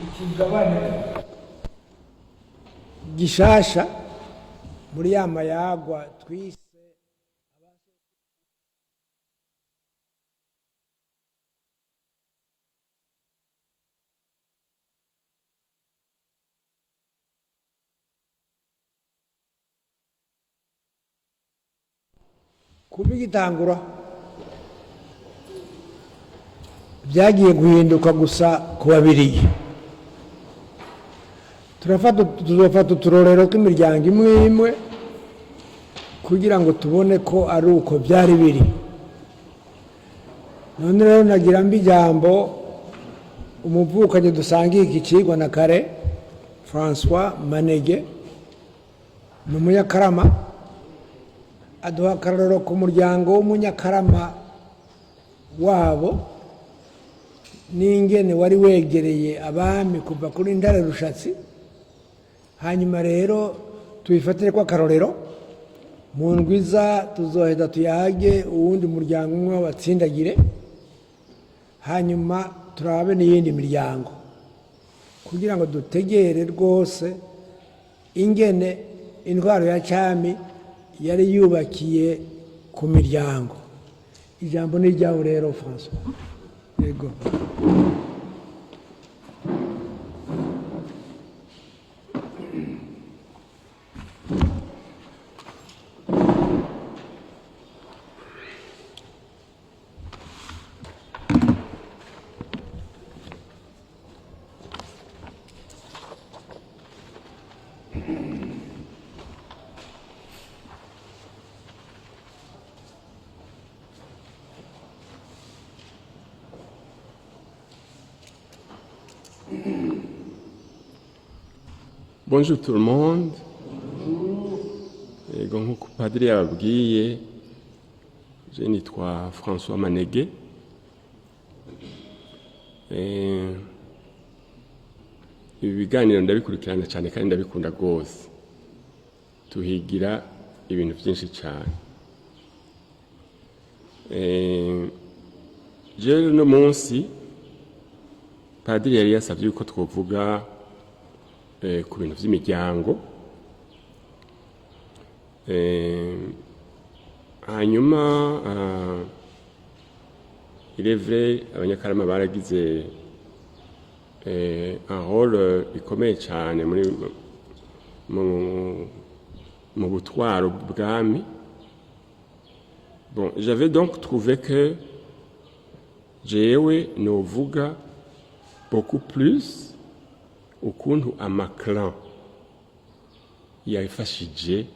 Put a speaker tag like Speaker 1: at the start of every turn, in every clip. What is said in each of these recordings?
Speaker 1: ikigabane gishasha muri ya mayagwa twise kuba igitangura byagiye guhinduka gusa ku babiri. Turafata uturorero tw'imiryango imwe imwe kugira ngo tubone ko ari uko byari biri. None rero nagira mbi ijambo umuvukanye dusangiye iki cigwa na kare François Manege ni umunyakarama, aduha akarorero ku muryango w'umunyakarama wabo n'ingene wari wegereye abami kuva kuri Ndare Rushatsi. Hanyuma rero tubifatire ko akarorero mu ndwiza tuzoheza tuyage uwundi muryango umwe wabatsindagire, hanyuma turabe n'iyindi miryango kugira ngo dutegere rwose ingene intwaro ya cyami yari yubakiye ku miryango. Ijambo ni ryawe rero François. Yego.
Speaker 2: Bonjour tout le monde. Nk'uko padiri yababwiye, je nitwa François Manege. Ibi biganiro ndabikurikirana cyane kandi ndabikunda rwose. Tuhigira ibintu byinshi cyane. Je no munsi padiri yari yasabye yuko twovuga ku bintu by'imiryango, hanyuma il est vrai abanyakarama baragize un rôle ikomeye cyane mu butwaro bw'ubwami. Bon, j'avais donc trouvé que jewe novuga beaucoup plus ukuntu amaklan yafashije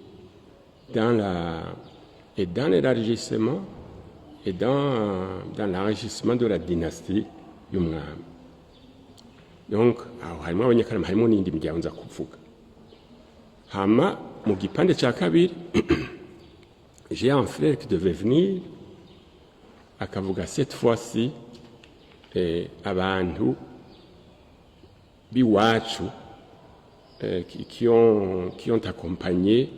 Speaker 2: dans l'élargissement et dans l'enrichissement de la dynastie y'umwami. Donc aho harimo abanyakarama, harimo n'indi miryango nza kuvuga. Hama mu gipande cya kabiri j'ai un frère qui devait venir akavuga cette fois-ci abantu biwacu qui ont accompagné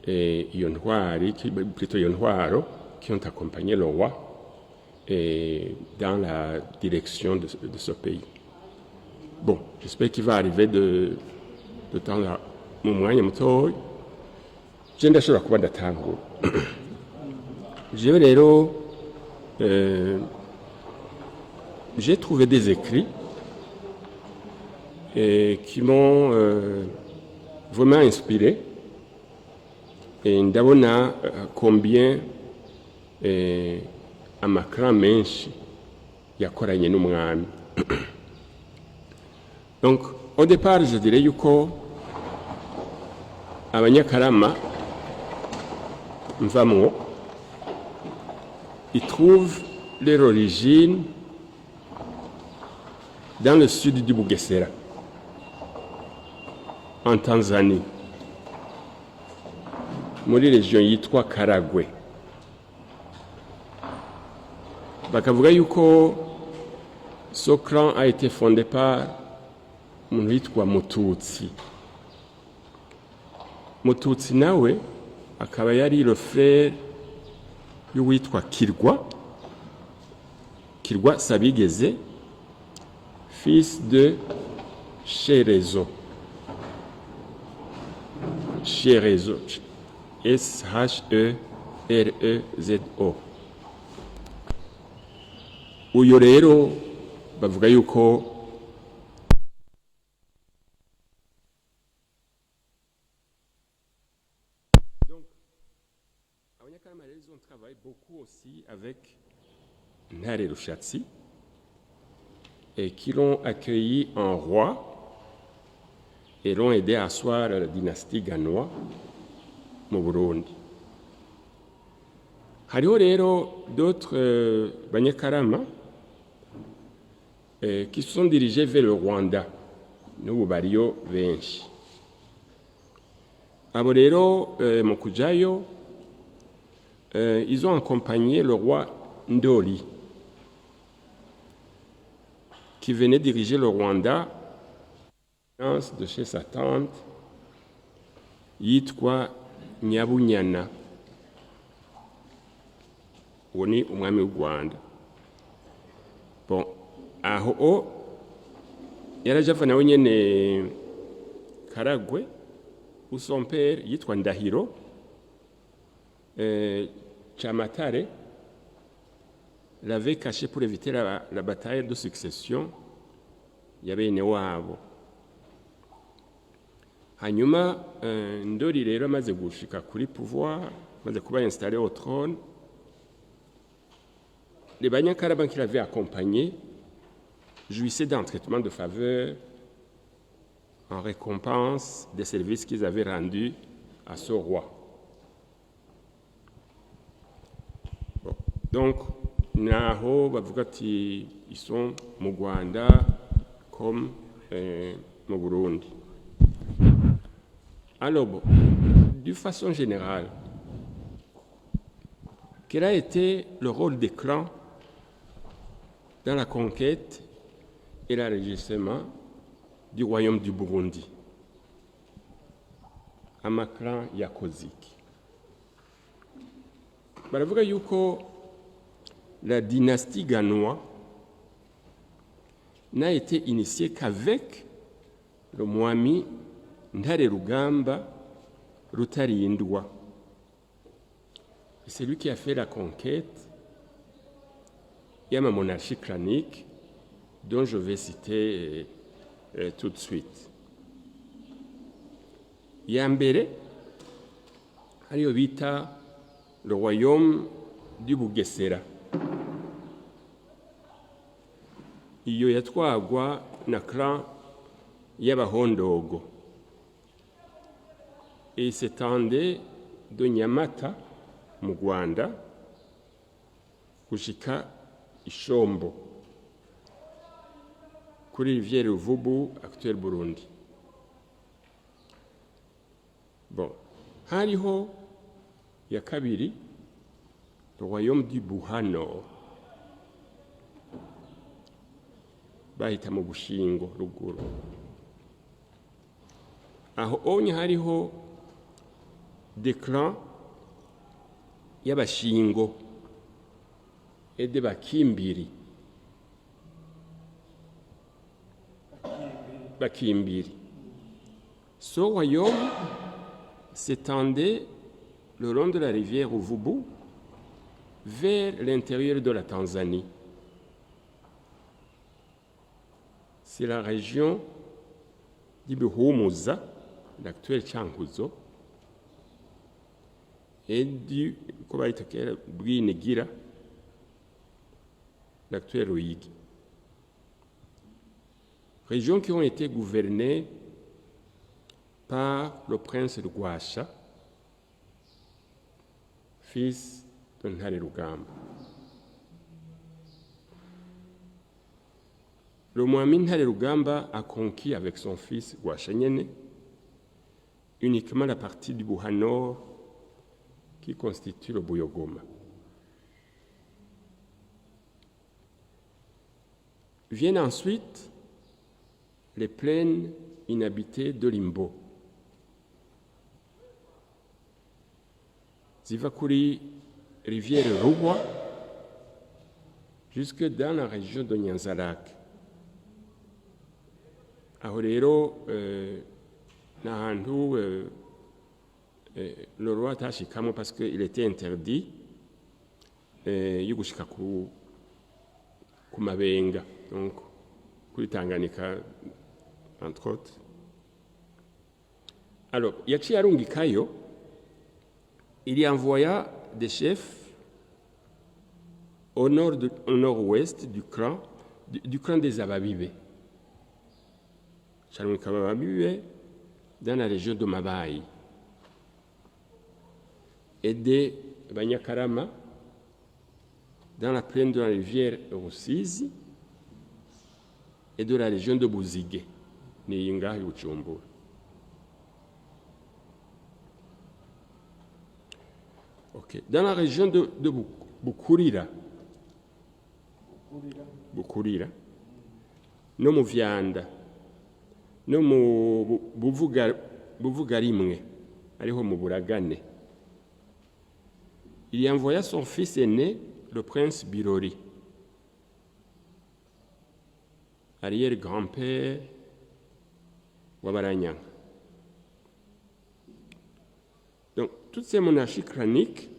Speaker 2: iyo ntwari, plutôt iyo ntwaro, qui ont accompagné le roi dans la direction de ce pays. Bon, j'espère qu'il va arriver de temps mu mwanya mutoya. Je ndashobora kuba ndatangura. Jewe rero j'ai trouvé des écrits qui m'ont vraiment inspiré, et ndabona combien amakran menshi yakoranye n'umwami. Donc au départ je dirais yuko abanyakarama mvamwo ils trouvent leur origine dans le sud du Bugesera, en Tanzanie, muri région yitwa Karagwe. Bakavuga yuko ce clan a été fondé par umuntu yitwa Mututsi. Mututsi nawe akaba yari le frère y'uwitwa Kirwa Sabigeze, fils de Sherezo. Sherezo. S-H-E-R-E-Z-O. Uyu rero bavuga yuko donc Abanyakarama rero ils ont travaillé beaucoup aussi avec Ntare Rushatsi et qui l'ont accueilli en roi et l'ont aidé à asseoir la dynastie Ganois mu Burundi. Hariho rero d'autres Banyakarama qui se sont dirigés vers le Rwanda, n'ubu bariyo benshi. Abo rero mu kujayo, ils ont accompagné le roi Ndoli, qui venait diriger le Rwanda de chez sa tante, yitwa Nyabunyana. Uwo ni umwami w'u Rwanda. Bon, aho yaraje ava nawe nyene Karagwe, où son père yitwa Ndahiro Chamatare l'avait caché pour éviter la bataille de succession ya bene wabo. Hanyuma Ndoli rero amaze gushika kuri pouvoir, amaze kuba installé au trône, les Banyakarama qui l'avaient accompagné jouissaient d'un traitement de faveur en récompense des services qu'ils avaient rendus à ce roi. Bon. Donc, naho bavuga ati ils sont mu Rwanda comme mu Burundi. Alors, bon, d'une façon générale, quel a été le rôle des clans dans la conquête et l'enregistrement du royaume du Burundi? Amaklan yakoziki. Baravuga yuko la dynastie Ganois n'a été initiée qu'avec le Mwami Ntare Rugamba Rutarindwa. C'est lui qui a fait la conquête. Il y a ma monarchie clanique dont je vais citer tout de suite. Yambere, hariyo bita le royaume du Bugesera. Iyo yatwagwa na clan y'Abahondogo. Et il s'étendait de Nyamata, mu Rwanda, gushika Ishombo, kuri rivière Ruvubu, actuel Burundi. Bon, hariho ya kabiri, le royaume du Buhano, bahita mu Bushingo ruguru. Aho onye hariho des clans y'Abashingo et de Bakimbiri. Ce royaume s'étendait le long de la rivière Ruvubu vers l'intérieur de la Tanzanie. C'est la région d'Ibuhumuza, l'actuel Chankuzo, et du Bwinigira, l'actuel Ruyigi. Régions qui ont été gouvernées par le prince de Rwasha, fils de Ntare Rugamba. Le Mwami Ntare Rugamba a conquis avec son fils Rwasha Nyene uniquement la partie du Buhanor qui constitue le Buyogoma. Viennent ensuite les plaines inhabitées de Limbo. Zivakuri, rivière Ruhwa, jusque dans la région de Nyanzarak. aho rero ni ahantu le roi atashikamo parce que il était interdit yo gushika ku mabenga, donc kuri Tanganyika entre autres. Alors yaciye arungikayo, il y envoya des chefs au nord-ouest du clan des Ababibe. Charungika Ababibe dans la région de Mabayi et de Banyakarama dans la plaine de la rivière Rusizi et de la région de Buzige, Niyinga et Bujumbura. Okay. Dans la région de Bukurira, no mu Vyanda, no mu Buvugarimwe, ariho mu Buragane, il y envoya son fils aîné, le prince Birori, arrière-grand-père wa Baranyanga. Donc, toutes ces monarchies claniques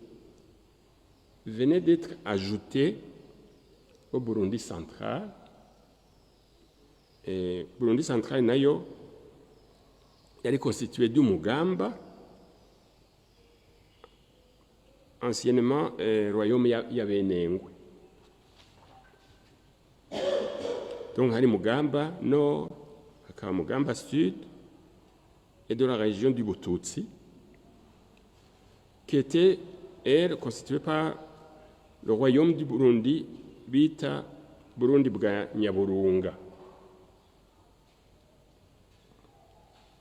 Speaker 2: venaient d'être ajoutées au Burundi central. Et Burundi central nayo yari constitué d'Umugamba, anciennement royaume y'Abenengwe. Donc hari Mugamba nord, hakaba Mugamba sud, et de la région du Bututsi, qui était, elle, constituée par le royaume du Burundi, bita Burundi bwa Nyaburunga.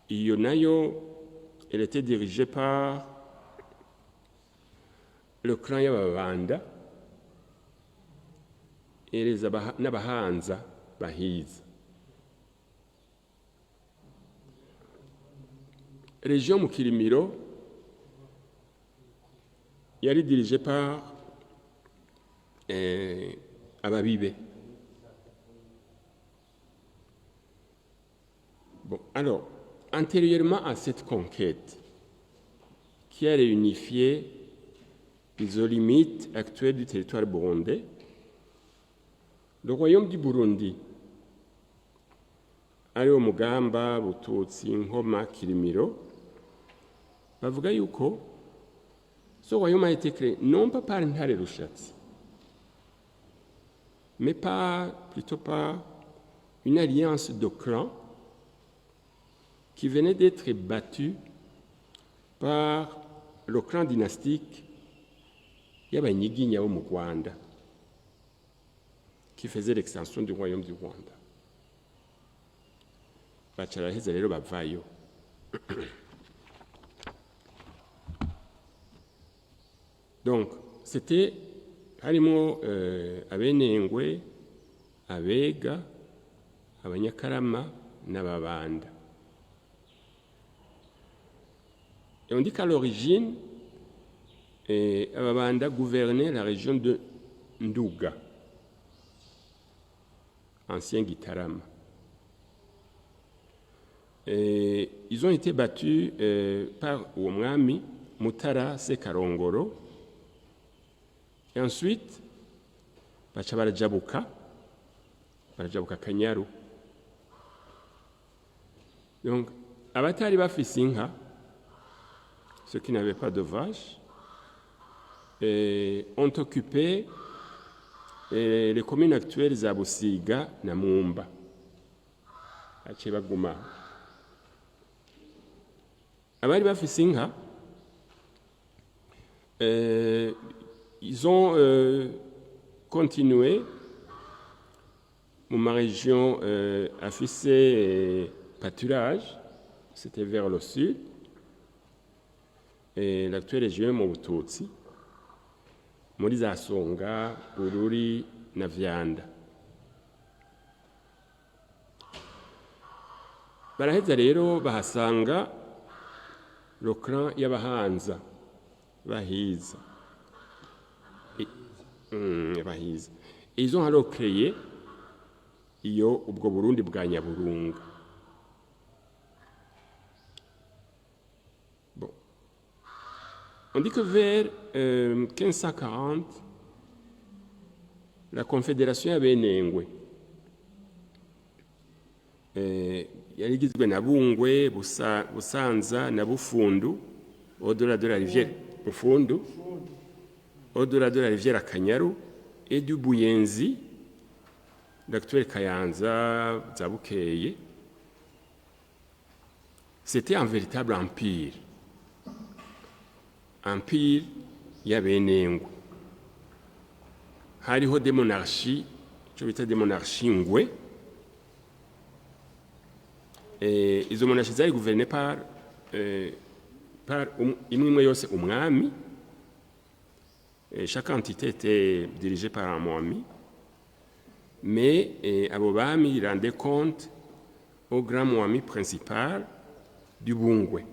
Speaker 2: Iyo nayo, elle était dirigée par le clan y'Ababanda et n'Abahanza Bahiza. Région Mukirimiro yari dirigée par Ababibe. Bon, alors, antérieurement à cette conquête, qui a réunifié les limites actuelles du territoire burundais, le royaume du Burundi, ariwo Mugamba, Bututsi, Nkoma, Kirimiro, bavuga yuko ce royaume a été créé non pas par Ntare Rushatsi, mais plutôt par une alliance de clans qui venait d'être battue par le clan dynastique y'Abanyiginya bo mu Rwanda, qui faisait l'extension du royaume du Rwanda. Baca baraheza rero bavayo. Donc, c'était harimo Abenengwe, Abega, Abanyakarama n'Ababanda. Et on dit qu'à l'origine, Ababanda gouvernait la région de Nduga, ancien Gitarama. Et ils ont été battus par Umwami Mutara Sekarongoro. Et ensuite, baca barajabuka Kanyaru. Donc, abatari bafise inka, ceux qui n'avaient pas de vaches, ont occupé les communes actuelles za Busiga na Mumba. Baciye baguma. Abari bafise inka, ils ont continué dans ma région affiché pâturage, c'était vers le sud, et l'actuelle région Mubututsi, muri za Songa, Bururi na Vyanda. Baraheza rero bahasanga le clan y'Abahanza Bahiza. Bahiza. Et ils ont alors créé ubwo Burundi bwa Nyaburunga. On dit que vers 1540, la confédération y'abenengwe yari igizwe na Bungwe, Busanza na Bufundu, au-delà de la rivière Bufundu, au-delà de la rivière Akanyaru, et du Buyenzi, l'actuel Kayanza, Zabukeye. C'était un véritable empire. Empire y'abenengwe. Hariho des monarchies, icyo bita des monarchies ngwe. Et izo monarchies zari gouvernées par imwe yose umwami. Et chaque entité était dirigée par un mwami. Mais abo bami rendaient compte au grand mwami principal du Bungwe.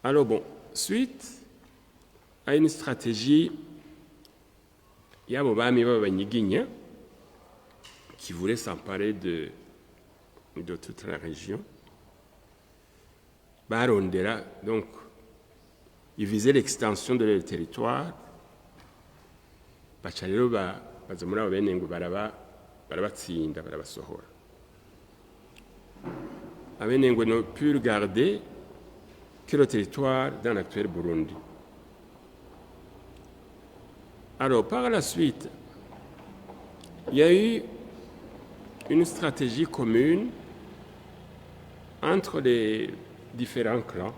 Speaker 2: Alors bon, suite à une stratégie y'abo bami b'abanyiginya qui voulaient s'emparer de toute la région, barondera, donc ils visaient l'extension de leur territoire, baca rero baza muri abo benengwe barabatsinda barabasohora. Abenengwe n'ont pu regarder que le territoire dans l'actuel Burundi. Alors, par la suite, il y a eu une stratégie commune entre les différents clans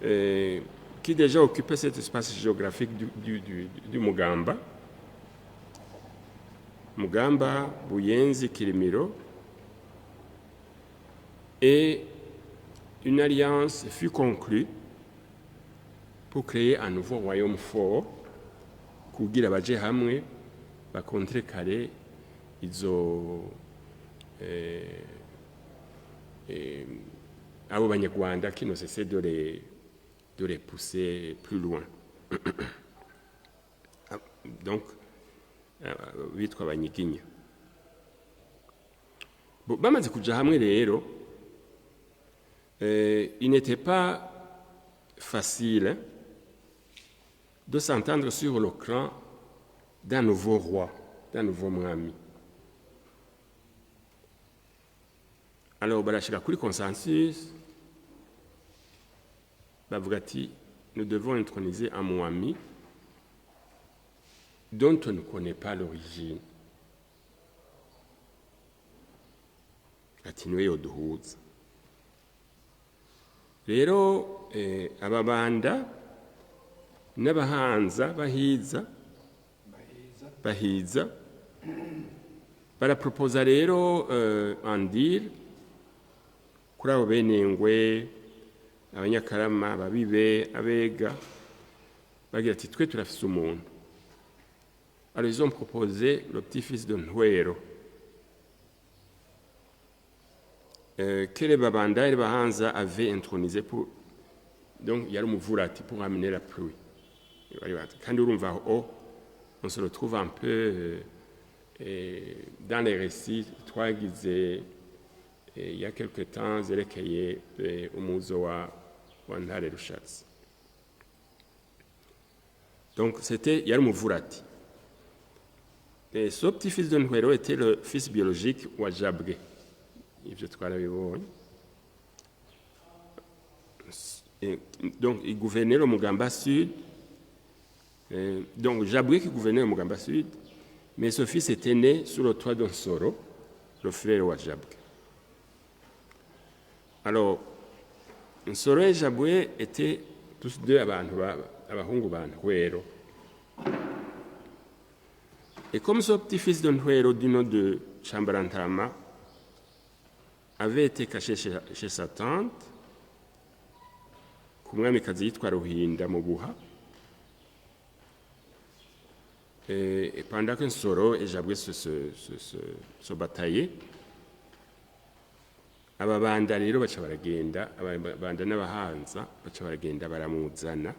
Speaker 2: qui déjà occupaient cet espace géographique du Mugamba. Mugamba, Buyenzi, Kirimiro. Et une alliance fut conclue pour créer un nouveau royaume fort kugira baje hamwe bakontrekare izo abo banyarwanda qui ne cessaient de les pousser plus loin. Donc bitwa abanyiginya. Bamaze kuja hamwe rero, il n'était pas facile de s'entendre sur le clan d'un nouveau roi, d'un nouveau mwami. Alors, barashika kuri consensus, bavuga ati, nous devons introniser un mwami dont on ne connaît pas l'origine. Ati niwe yoduhuza. Rero ababanda n'abahanza bahiza baraproposa rero un deal kuri abo benengwe, abanyakarama, ababibe, abega, bagira ati twe turafise umuntu. Alors ils ont proposé le petit-fils de Ntwero que les Babanda et les Bahanza avaient intronisé pour, donc il y a le Muvurati pour amener la pluie. Quand on se retrouve un peu dans les récits, trois guisés, il y a quelque temps, Zerekeye, Umuzoa, Wandare Rushatsi. Donc c'était, il y a le Muvurati. Et ce petit-fils de Ntwero était le fils biologique wa Jabwe. Donc, il gouvernait le Mugamba Sud. Donc, Jabwe qui gouvernait le Mugamba Sud, mais ce fils était né sous le toit d'un Soro, le frère de Jabwe. Alors, Soro et Jabwe étaient tous deux abahungu ba Ntwero. Et comme ce petit-fils de Ntwero du nom de Chambarantama avait été caché chez sa tante, kumwamikazi yitwa Ruhinda mu Buha, et pendant que Nsoro et Jabwe se bataillaient, ababanda rero baca baragenda, ababanda n'abahanza baca baragenda baramuzana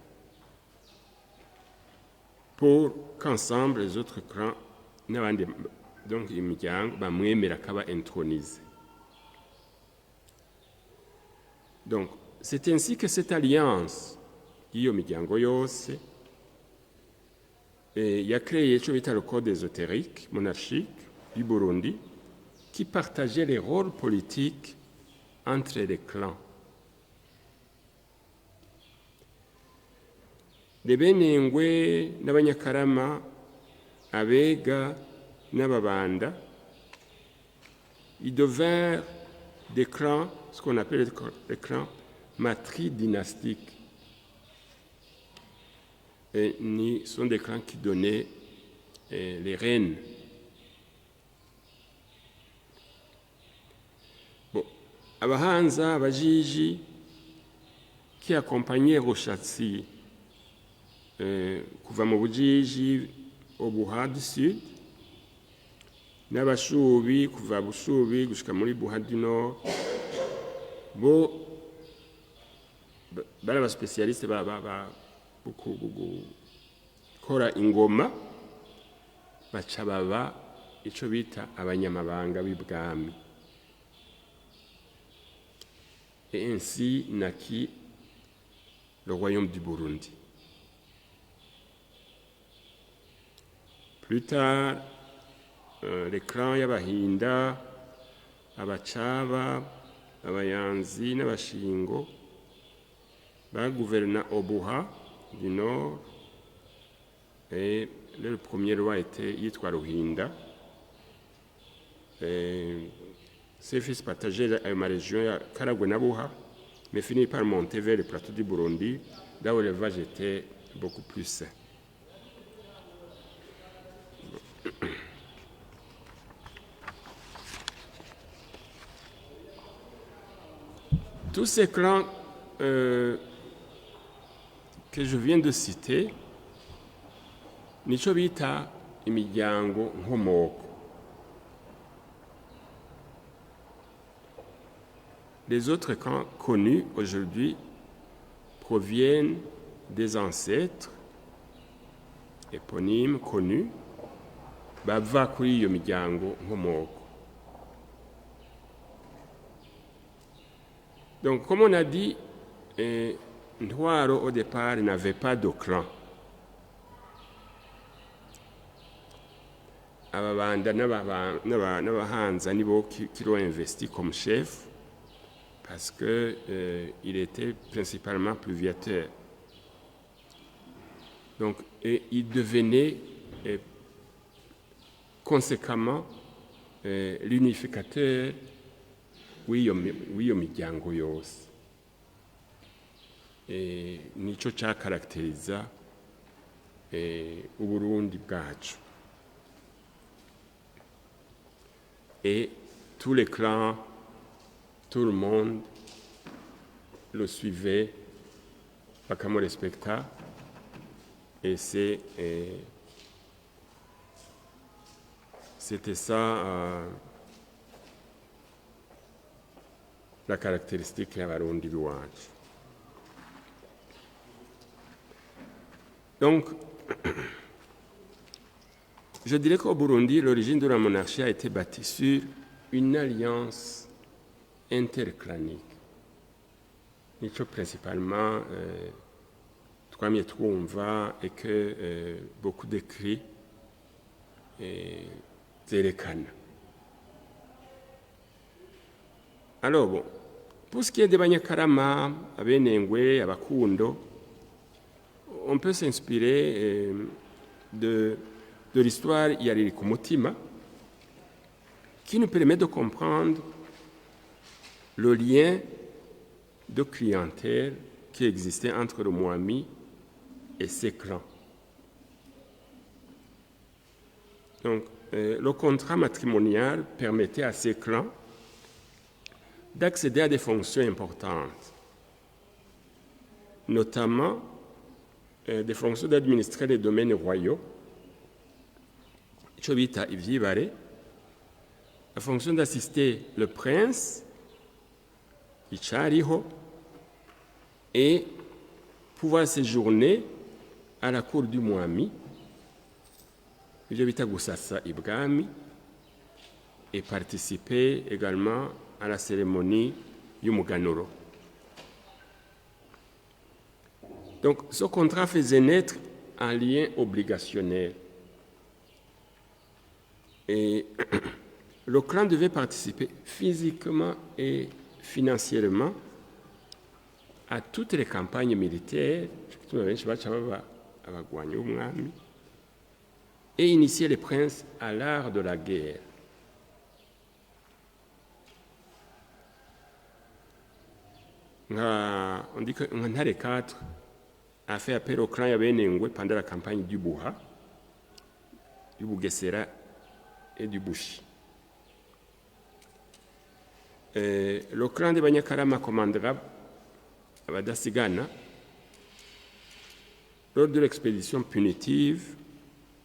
Speaker 2: pour qu'ensemble les autres clans n'abandi donc imiryango bamwemera akaba intronisé. Donc, c'est ainsi que cette alliance y'iyo miryango yose yacréé ico bita le code ésotérique monarchique du Burundi qui partageait les rôles politiques entre les clans. Les Benengwe n'Abanyakarama, Abega n'Ababanda, ils devinrent des clans, ce qu'on appelle les clans matridynastiques. Et ils sont des clans qui donnaient les reines. Bon, Abahanza, Abajiji, qui accompagnaient Rushatsi, kuva mu Bujiji au Buha du Sud, n'Abashubi kuva Bushubi gushika muri Buha du Nord, bo bari abaspecialiste gukora ingoma, baca baba ico bita abanyamabanga b'ibwami. Et ainsi naquit le royaume du Burundi. Plus tard, les clans y'Abahinda, Abachaba, Abayanzi n'Abashingo bagouverna au Buha du Nord, et le premier roi était Yitwa Ruhinda. Ses fils partageaient ma région Karagwe na Buha, mais finirent par monter vers le plateau du Burundi, là où l'élevage était beaucoup plus sain. Tous ces clans que je viens de citer, nico bita imiryango nkomoko. Les autres clans connus aujourd'hui proviennent des ancêtres éponymes connus, bava kuri iyo miryango nkomoko. Donc, comme on a dit, Ntwaro au départ n'avait pas de clan. Ababanda n'Abahanza nibo qui l'ont investi comme chef parce que il était principalement pluviateur. Donc, il devenait conséquemment l'unificateur w'iyo miryango yose. Nico cyakaracteriza Uburundi bwacu. Et tous les clans, tout le monde le suivait, bakamu respecta, et c'était ça la caractéristique y'Abarundi b'iwacu. Donc, je dirais qu'au Burundi, l'origine de la monarchie a été bâtie sur une alliance interclanique. Nico principalement, twamye twumva et que beaucoup d'écrits zerekana. Alors bon, pour ce qui est des Banyakarama, Abenengwe, Abakundo, on peut s'inspirer de l'histoire Yariri Kumutima, qui nous permet de comprendre le lien de clientèle qui existait entre le Mwami et ses clans. Donc, le contrat matrimonial permettait à ces clans d'accéder à des fonctions importantes, notamment des fonctions d'administrer les domaines royaux, Chobita Ivyibare, la fonction d'assister le prince, Ichariho, et pouvoir séjourner à la cour du Mwami, Chobita Gusasa Ibgami, et participer également à la cérémonie Yumuganuro. Donc, ce contrat faisait naître un lien obligationnel. Et le clan devait participer physiquement et financièrement à toutes les campagnes militaires et initier les princes à l'art de la guerre. On dit que Ntare IV a fait appel au clan Yabenengwe pendant la campagne du Buha, du Bugesera et du Bushi. Le clan de Banyakarama commandera Abadasigana lors de l'expédition punitive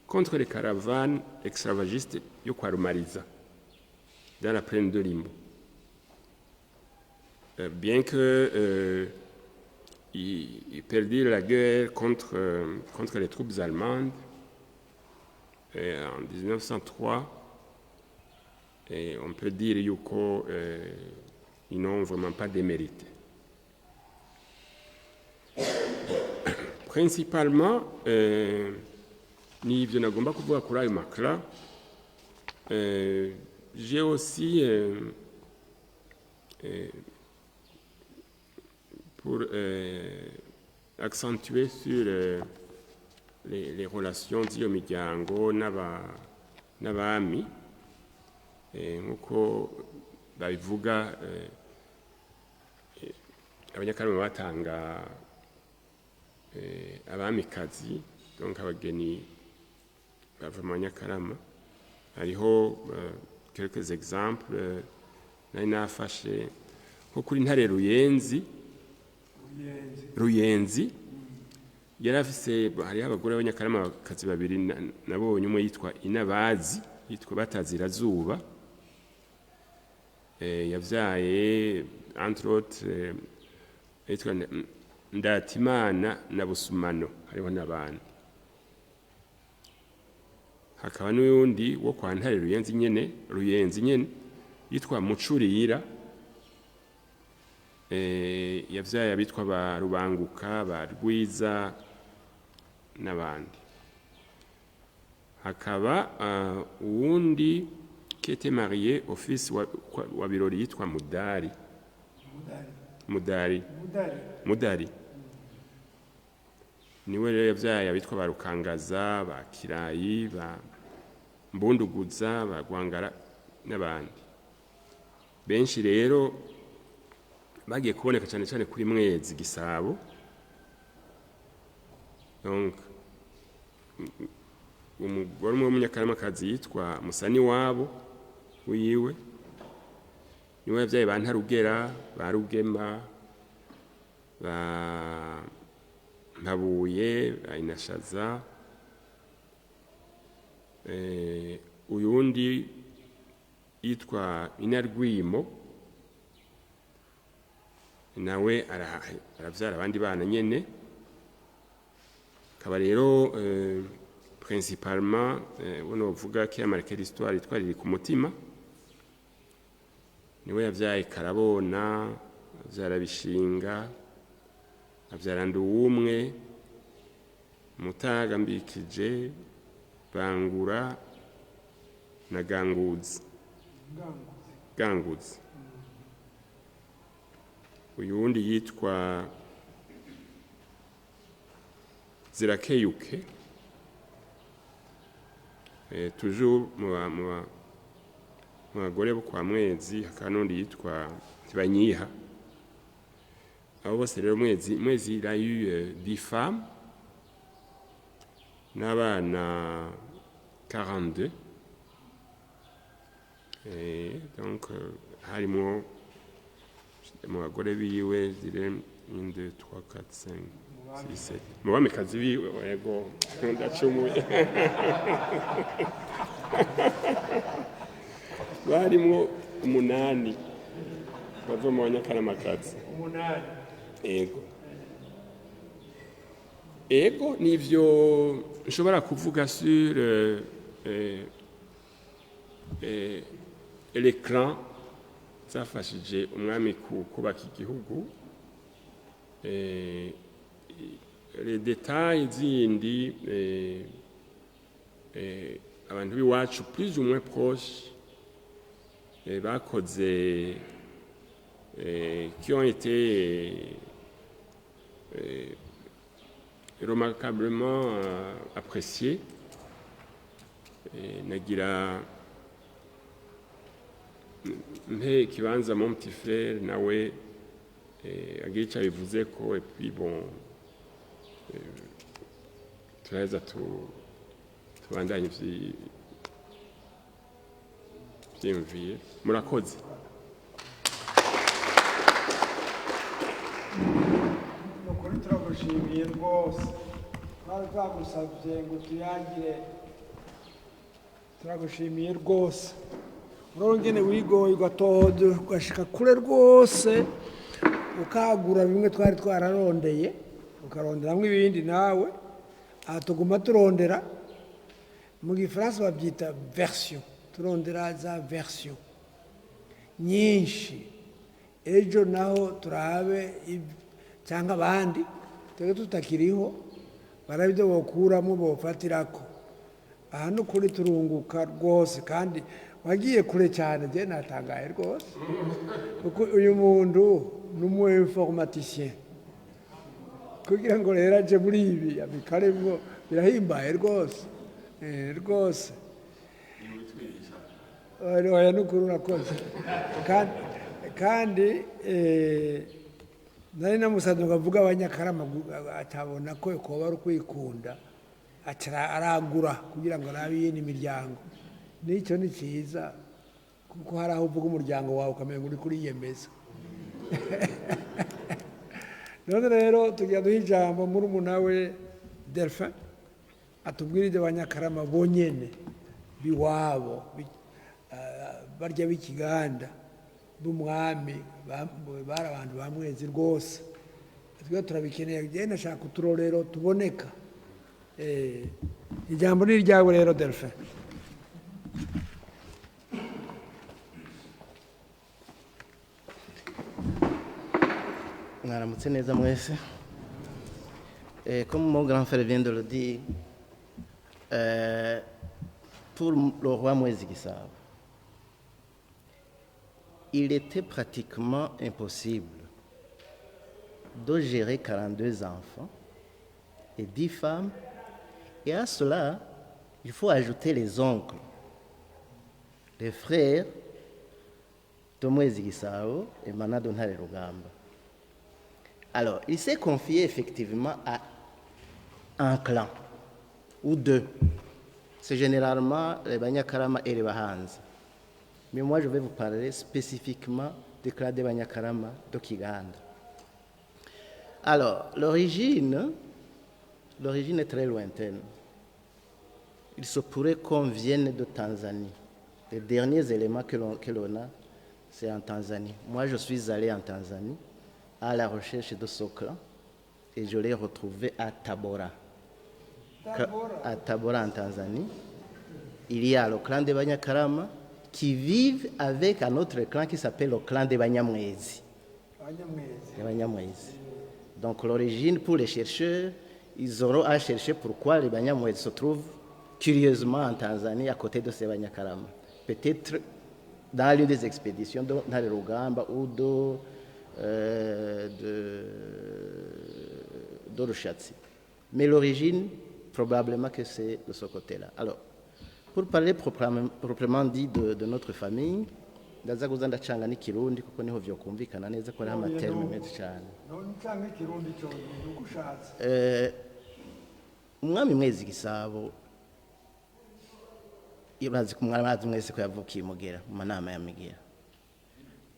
Speaker 2: contre les caravanes extravagistes de Kwarumariza dans la plaine de Limbo. Bien que il perdit la guerre contre les troupes allemandes en 1903, et on peut dire qu'ils n'ont vraiment pas démérité. Principalement, ni ibyo nagomba kuvuga kuri ayo makla, j'ai aussi pour accentuer sur les relations z'iyo miryango n'abami, nk'uko babivuga abanyakarama batanga abamikazi, donc abageni bava mu banyakarama. Hariho quelques exemples nari nafashe nko kuri Ntare Ruyenzi yari afise, hariho abagore b'abanyakaramakazi babiri nabonye, umwe yitwa Inabazi, yitwa Batazirazuba, yavyaye entre autres yitwa Ndatimana na Busumano, hariho n'abana. Hakaba n'undi wo kwa Ntare Ruyenzi nyene yitwa Mucurira, yavyaye abitwa ba Rubanguka, ba Rwiza n'abandi. Hakaba uwundi qui était marié au fils wa Birori yitwa Mudari. Niwe rero yavyaye abitwa ba Rukangaza, ba Kirayi, ba Mbunduguza, ba Gwangara n'abandi. Benshi rero bagiye kuboneka cyane cyane kuri Mwezi Gisabo. Donc umugore umwe w'umunyakaramakazi yitwa Musani wabo wiwe niwe yavyaye ba Ntarugera, ba Rugema, ba Ntabuye, ba Inashaza. Uyundi yitwa Inarwimo, nawe aravyara abandi bana nyene. Kaba rero principalement uno uvuga ko yamareke l'histoire itwariri ku mutima, niwe yavyaye Karabona, avyara Bishinga, avyara Nduwumwe, Mutaga, Mbikije, Bangura na Ganguzi. Uyu wundi yitwa Zirakeyuke, toujours mu bagore bo kwa Mwezi. Hakaba n'undi yitwa Tibanyiha. Abo bose rero Mwezi il a eu 10 femmes n'abana 42. Donc harimo mu bagore biwe zire 1 2 3 4 5 6 7 mu bamikazi biwe, yego ndacumuye barimo 8 bava mu banyakaramakazi. 8 ego nivyo nshobora kuvuga sur l'écran zafashije umwami kubaka igihugu. les détails zindi abantu b'iwacu plus ou moins proches bakoze qui ont été remarquablement appréciés. Nagira mpe ikibanza mon petit frère nawe agira icyo abivuze ko et puis bon turaheza tubandanye vyiyumviye murakoze.
Speaker 1: Nukuri turagushimiye rwose twari twagusabye ngo tuyagire turagushimiye rwose urongene wigoye ugatoza ugashika kure rwose ukagura bimwe twari twararondeye ukaronderamwo ibindi nawe aha tuguma turondera mu gifaransa babyita version turondera za version nyinshi ejo naho turabe cyangwa abandi twebwe tutakiriho barabe ibyo bokuramo bofatirako aha ni ukuri turunguka rwose kandi wagiye kure cyane njye natangaye rwose kuko uyu muntu ni umu informaticien kugira ngo rero aje muri ibi abikaremwo birahimbaye rwose rwose oya n'ukuri urakoze kandi nari namusanzwe avuga abanyakarama atabona ko koba ari ukwikunda aragura kugira ngo arabe iyindi miryango n'icyo ni cyiza kuko hari aho uvuga umuryango wawe ukamenya uri kuriyemeza none rero tugira duha ijambo murumuna we Delphin atubwire ibyo abanyakarama bonyene biwabo barya b'ikiganda b'umwami bari abantu bamwezi rwose twe turabikeneye njye nashaka uturorero tuboneka ijambo ni iryawe rero Delphin.
Speaker 3: Mwaramutse neza mwese. Comme mon grand frère vient de le dire, pour le roi Mwezi Gisabo, il était pratiquement impossible de gérer 42 enfants et 10 femmes. Et à cela, il faut ajouter les oncles, les frères de Mwezi Gisabo et Manado Ntare Rugamba. Alors, il s'est confié effectivement à un clan ou deux. C'est généralement les Banyakarama et les Bahanza. Mais moi, je vais vous parler spécifiquement du clan des Banyakarama de Kiganda. Alors, l'origine est très lointaine. Il se pourrait qu'on vienne de Tanzanie. Les derniers éléments que l'on a, c'est en Tanzanie. Moi, je suis allé en Tanzanie à la recherche de ce clan et je l'ai retrouvé à Tabora. À Tabora en Tanzanie. Il y a le clan des Banyakarama qui vivent avec un autre clan qui s'appelle le clan des Banyamwezi. Donc l'origine pour les chercheurs, ils auront à chercher pourquoi les Banyamwezi se trouvent curieusement en Tanzanie à côté de ces Banyakarama. Peut-être dans l'une des expéditions de Ntare Rugamba ou de Rushatsi. Mais l'origine, probablement que c'est de ce côté-là. Alors, pour parler proprement dit de notre famille, ndaza kuza ndacanga n'ikirundi kuko niho vyokumvikana neza ko ari amaterme menshi cyane. Umwami Mwezi Gisabo ibazi kumwarazi mwese ko yavukiye Mugera mu manama ya Migera.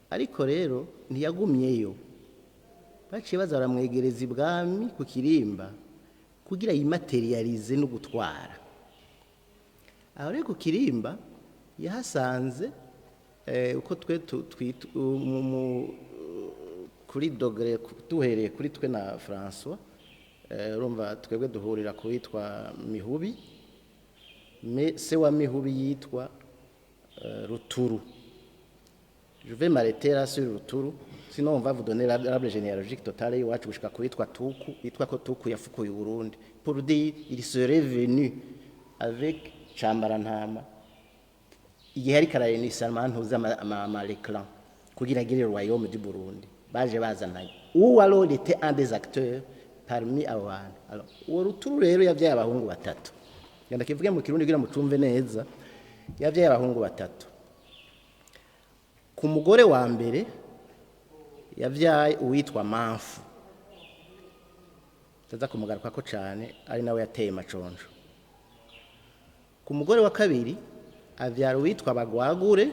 Speaker 3: Ariko rero ntiyagumyeyo. Baciye baza baramwegereza ibwami ku Kirimba kugira yimaterialize no gutwara. Aho rero ku Kirimba yahasanze uko twe kuri dogere tuhereye kuri twe na François urumva twebwe duhurira kuwitwa Mihubi se wa Mihubi yitwa Ruturu Je vais m'arrêter là sur Ruturu, sinon on va vous donner l'arbre généalogique total y'iwacu gushika kuwitwa Tuku, yitwa ko Tuku yafukuye Burundi. Pour dire, il serait venu avec Chambarantama, igihe ariko arayenisa amantuza amareclan kugira agire le royaume du Burundi. Baje bazananye. Ou alors il était un des acteurs parmi abo bantu. Alors, uwo Ruturu rero yavyaye abahungu batatu. Yanda kivuge mu Kirundi kugira mucumve neza. Yavyaye abahungu batatu. Ku mugore wa mbere yavyaye uwitwa Manfu. Taza kumugaruka ko cyane ari nawe yateye Maconjo. Ku mugore wa kabiri avyara uwitwa Bagwagure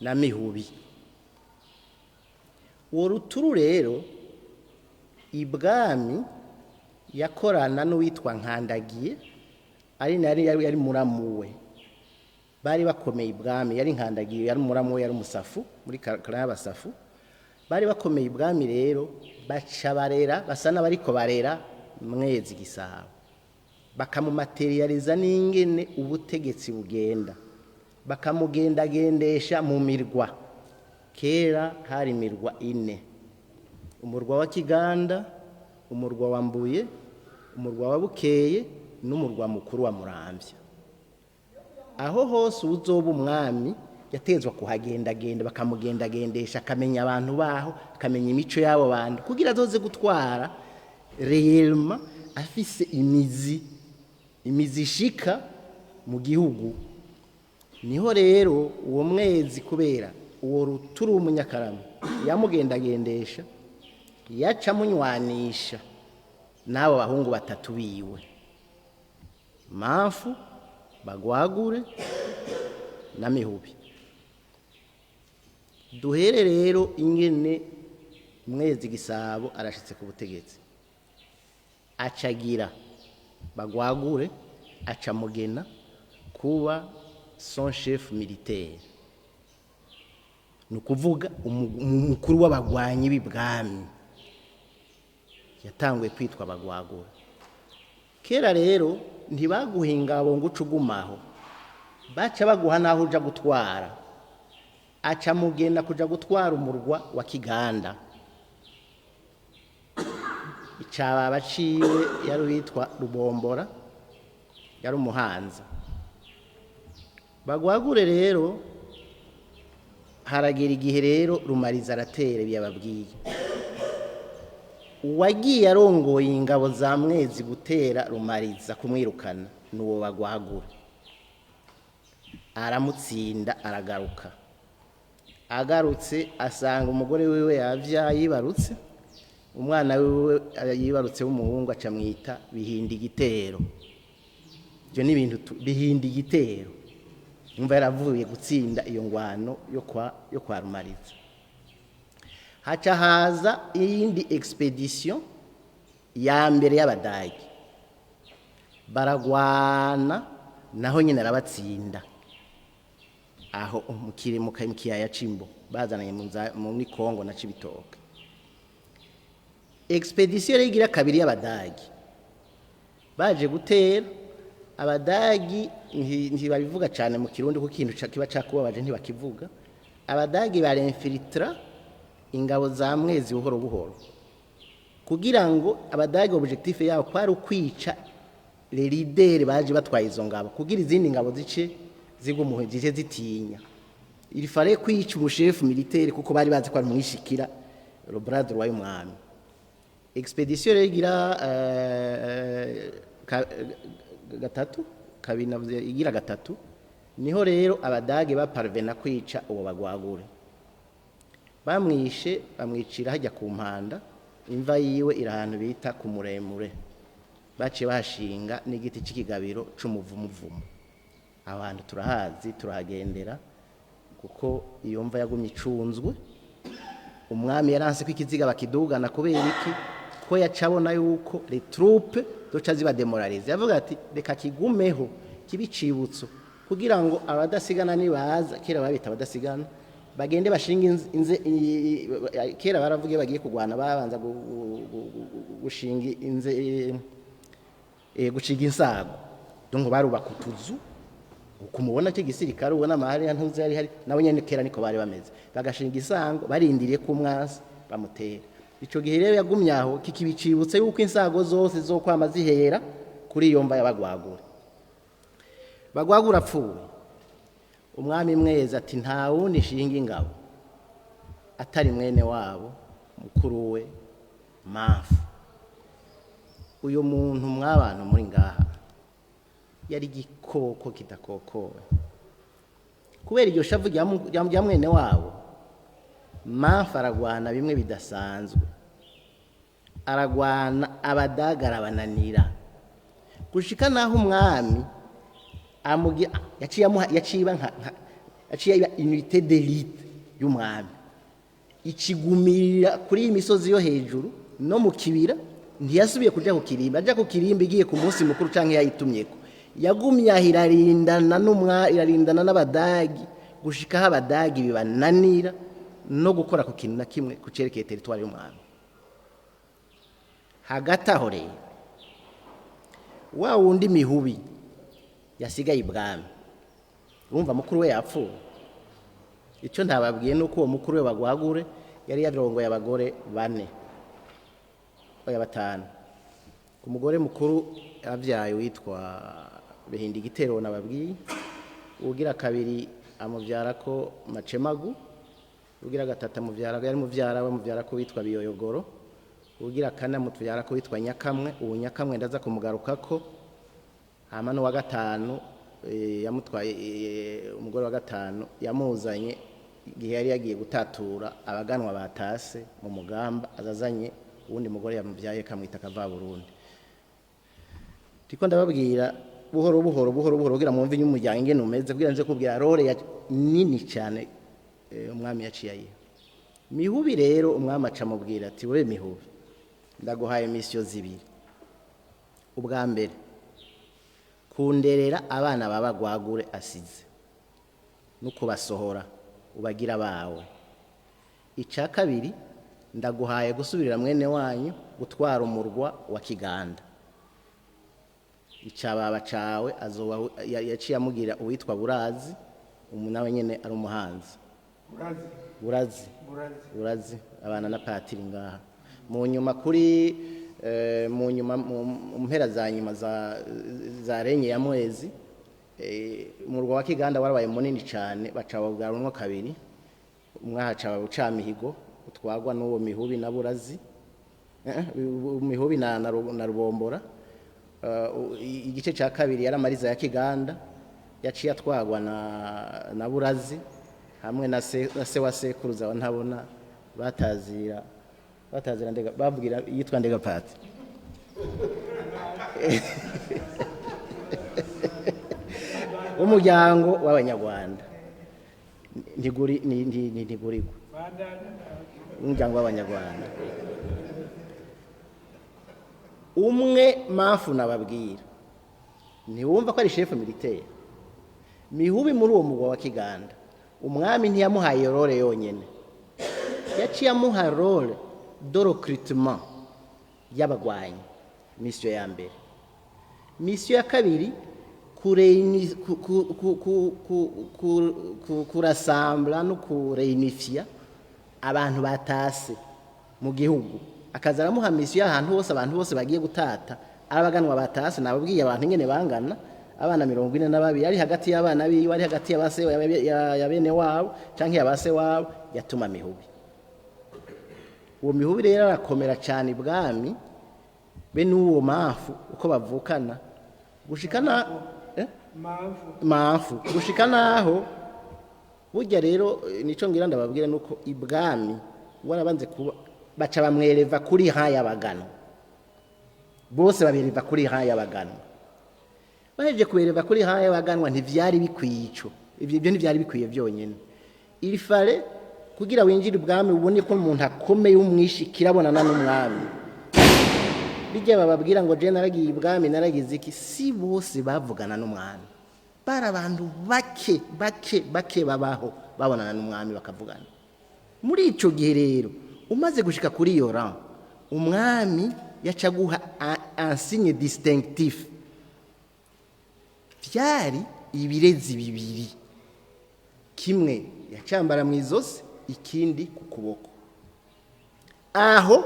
Speaker 3: na Mihubi. Uwo Ruturu rero ibwami yakorana n'uwitwa Nkandagiye ari nari yari muramuwe. Bari bakomeye ibwami, yari Nkandagiye, yari muramuwe, yari umusafu muri kara y'abasafu. Bari bakomeye ibwami rero baca barera, basa n'abariko barera Mwezi Gisabo, bakamumaterializa n'ingene ubutegetsi bugenda, bakamugendagendesha mu mirwa. Kera hari mirwa 4: umurwa wa Kiganda, umurwa wa Mbuye, umurwa wa Bukeye n'umurwa mukuru wa Muramvya. Aho hose uzoba umwami yatezwa kuhagendagenda, bakamugendagendesha, akamenya abantu baho, akamenya imico yabo bantu, kugira azoze gutwara réellement afise imizi ishika mu gihugu. Niho rero uwo Mwezi kubera uwo Ruturu umunyakarama yamugendagendesha, yaca munywanisha n'abo bahungu batatu biwe: Manfu, Bagwagure na Mihubi. Duhere rero ingene Mwezi Gisabo arashitse ku butegetsi. Acagira Bagwagure, aca mugena kuba son chef militaire, nukuvuga umukuru w'abagwanyi b'ibwami. Yatanguye kwitwa Bagwagure. Kera rero ntibaguha ingabo ngo ucugumaho, baca baguha naho uja gutwara. Aca mugena kuja gutwara umurwa wa Kiganda. Icaba ciwe yari witwa Rubombora, yari umuhanza. Bagwagure rero haragera igihe rero Rumariza aratere byababwiye. Uwagiye arongoye ingabo za Mwezi gutera Rumariza kumwirukana n'uwo Bagwagure. Aramutsinda, aragaruka. Agarutse asanga umugore wiwe yavyaye yibarutse, umwana wiwe yibarutse w'umuhungu, aca mwita Bihindagitero. Ibyo ni ibintu Bihindagitero. Umva yaravuye gutsinda iyo ngwano yo kwa Rumariza. Haca haza iyindi expedition ya mbere y'Abadage, baragwana naho nyine arabatsinda. Aho umukire mu kiyaya Cimbo bazananye muri Kongo na Cibitoke. Expedition igira kabiri y'Abadage baje gutera. Abadagi ntibabivuga cyane mu Kirundi kuko ikintu kiba cakubabaje ntibakivuga. Abadagi barinfiltra ingabo za Mwezi buhoro buhoro, kugira ngo Abadagi objectif yabo kwari ukwica le leader baje batwaye izo ngabo, kugira izindi ngabo zice zigumuhe zice zitinya. Il fallait kwica umuchef militaire kuko bari bazi ko ari mwishikira le bras droit y'umwami. Expedition igira gatatu kabinavuze igira gatatu. Niho rero Abadage baparvena kwica uwo Bagwagure. Bamwishe, bamwicira hajya ku mpanda, imva yiwe irahantu bita ku Muremure. Baciye bashinga n'igiti c'ikigabiro c'umuvumuvumu. Abantu turahazi, turahagendera kuko iyo mva yagumye icunzwe. Umwami yaranse ko ikiziga bakidugana kubera iki? Ko yacabona yuko les troupes doca ziba demoralize. Yavuga ati reka kigumeho kibicibutso kugira ngo abadasigana nibaza, kera babita abadasigana, bagende bashinga inze. Kera baravuge bagiye kugwana babanza gushinga inze, gushinga insago. Donc barubaka utuzu ukumubona cyo gisirikare ubona amahari ntuzi yari hari nawe nyene kera niko bari bameze bagashinga isango barindiriye ku mwasi bamutera ico gihe rero yagumye aho kikibicibutse yuko insago zose zo kwama zihera kuri iyo mva y'abagwagura bagwagura apfuye umwami mweza ati nta wundi shinga ingabo atari mwene wabo mukuru we Mpamvu uyo muntu mwabantu muri ngaha yari gikoko kidakokowe kubera iryo shavu rya mwene wabo Mpamvu aragwana bimwe bidasanzwe aragwana abadagara bananira gushika naho umwami yaciye unité d'élite y'umwami ikigumira kuri imisozi yo hejuru no mu kibira ntiyasubiye kuja ku kirimba aja ku kirimba igiye ku munsi mukuru canke yayitumyeko yagumye irarindana n'abadagi gushikaho abadagi bibananira no gukora ku kintu na kimwe kucerekeye teritwari y'umwami hagati aho rero wa wundi Mihubi yasigaye ibwami urumva mukuru we yapfuye icyo ntababwiye nuko uwo mukuru we bagwagure yari yarongoye abagore 4 oya 5 ku mugore mukuru yabyaye witwa Behindi Gitero nababwiye ugira kabiri amuvyara ko Macemagu ugira gatatu amuvyara yari muvyara ko witwa Biyoyogoro ugira kane amuvyara ko witwa Nyakamwe ubu Nyakamwe ndaza kumugarukako hama no wa gatanu yamutwaye umugore wa gatanu yamuzanye igihe yari yagiye gutatura abaganwa batase mu mugamba azazanye uwundi mugore yamuvyaye kamwita kava Burundi tiko ndababwira buhoro kugira mwumve nyumuryango ingene umeze kugira nje kubwira role nini cyane umwami yaciye Mihubi rero umwami acamubwira ati we Mihubi ndaguhaye mission zibiri ubwa mbere kunderera abana babagwagure asize nuko basohora ubagira bawe icya kabiri ndaguhaye gusubirira mwene wanyu gutwara umurwa wa Kiganda icababa cawe azoba yaciye amugira uwitwa Burazi umunawe nyene ari umuhanzi Burazi abana na patiri ngaha mu nyuma kuri mu nyuma mu mpera za nyuma za renye ya mwezi umurwa wa Kiganda warabaye munini cyane bacababwarunwa kabiri umwahaca ucamihigo utwagwa n'uwo Mihubi na Burazi Mihubi na Rubombora igice cya kabiri yaramariza ya Kiganda yaciye atwagwa na Burazi hamwe na se wa sekuruza ntabona batazira ndega babwira yitwa Ndega Pati umuryango w'abanyarwanda ntigurirwa umuryango w'abanyarwanda umwe Mpamvu nababwira ntiwumva ko ari chef militaire Mihubi muri uwo mugwa wa Kiganda umwami ntiyamuhaye role yonyene yaciye amuha role de recrutement y'abagwanyi mission ya mbere mission ya kabiri kurasambla no kureunifia abantu batase mu gihugu akaza aramuha mission y'ahantu hose abantu bose bagiye gutata arabaganwa batase nababwiye abantu ingene bangana abana 42 ari hagati y'abana biwe ari hagati y'abase ya bene wabo canke yabase wabo yatuma Mihubi uwo Mihubi rero arakomera cyane ibwami be n'uwo Mpamvu uko bavukana gushikana Mpamvu gushikana aho burya rero nico ngira ndababwira nuko ibwami warabanze kuba baca bamwereva kuri haya bagano bose babireva kuri haya bagano baheje kubereva kuri haya baganwa ntivyari bikwiye ico ibyo ntivyari bikwiye byonyene ilifale kugira winjira ubwami ubone ko umuntu akomeye umwishikira abonana n'umwami bijya bababwira ngo je naragiye ibwami naragize iki si bose bavugana n'umwami para abantu bake babaho babonana n'umwami bakavugana muri ico gihe rero umaze gushika kuri iyo rang umwami yacaguha un signe distinctif byari ibirezi bibiri, kimwe yacambara mu izosi ikindi ku kuboko. Aho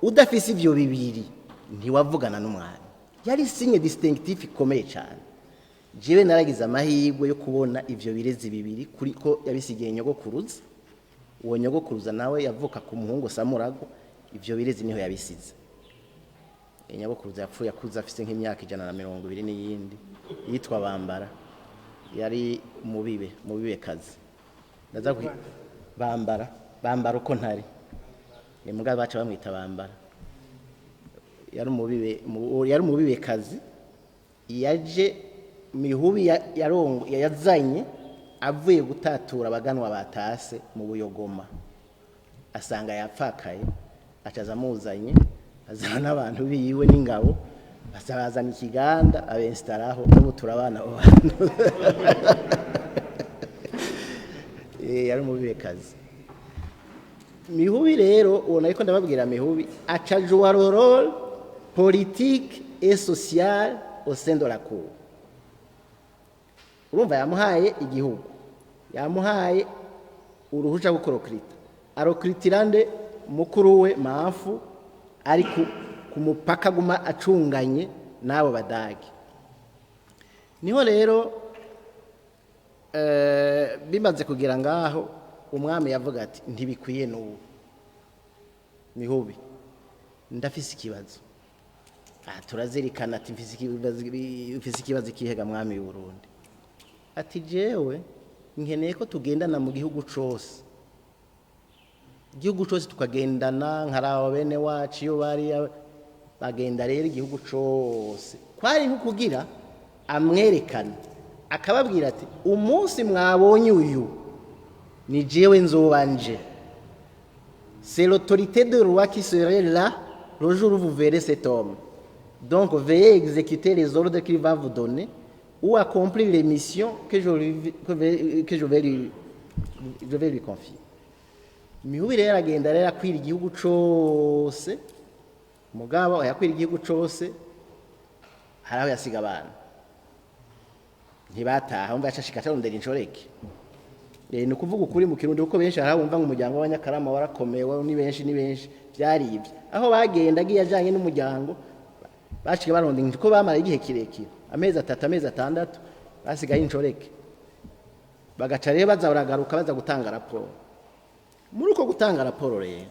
Speaker 3: udafise ivyo bibiri ntiwavugana n'umwami. Yari signe distinctif ikomeye cyane. Jewe naragize amahirwe yo kubona ivyo birezi bibiri kuri ko yabisigiye nyogokuruza. Uwo nyogokuruza nawe yavuka ku muhungu Samurago, ivyo birezi niho yabisize. Nyogokuruza yapfuye akuza afise nk'imyaka 120 n'iyindi, yitwa Bambara. Yari mubibe kazi. Ndaza Bambara uko ntari. Ni mugabo baca bamwita Bambara. Yari umubibe kazi. Yaje Mihubi yazanye avuye gutatura abaganwa batase mu Buyogoma, asanga yapfakaye, acaza amuzanye, azana n'abantu biwe n'ingabo, bazana ikiganda abenstaraho n'ubu turabana abo bantu. Yari umubibe kazi. Mihubi rero ubona ariko ndababwira Mihubi aca jouer le rôle politique et social au sein de la cour. Urumva yamuhaye igihugu, yamuhaye uruhusha gukorokirita, arokiritirande mukuru we Mafu ari ku mupaka guma acunganye nabo badagi. Niho rero bimaze kugira ngaho umwami yavuga ati ntibikwiye n'ubu Mihubi ndafise ikibazo. Turazirikana ati mfise ikibazo ikihega mwami w'u Burundi. Ati jewe nkeneye ko tugendana mu gihugu cose. Igihugu cose tukagendana nkaraho bene wacu iyo bari bagenda rero igihugu cose. Kwari nko kugira amwerekana akababwira ati umunsi mwabonye uyu ni jewe nzobanje. C'est l'autorité de roi qui serait là le jour où vous verrez cet homme. Donc veuillez exécuter les ordres qu'il va vous donner ou accomplir les missions que je vais lui confier. Mihubi rero agenda rero akwira igihugu cose, mugabo yakwira igihugu cose haraho yasiga abana. Ntibataha umva yashashika arondera inshoreke. Ni ukuvuga ukuri mu Kirundi kuko benshi haraho umva nk'umuryango w'Abanyakarama warakomewe ni benshi byaribye. Aho bagenda agiye ajanye n'umuryango bashike barondera ko bamara igihe kirekire, amezi 3 amezi 6 basigaye inshoreke. Bagaca rero baza baragaruka baza gutanga raporo. Muri uko gutanga raporo rero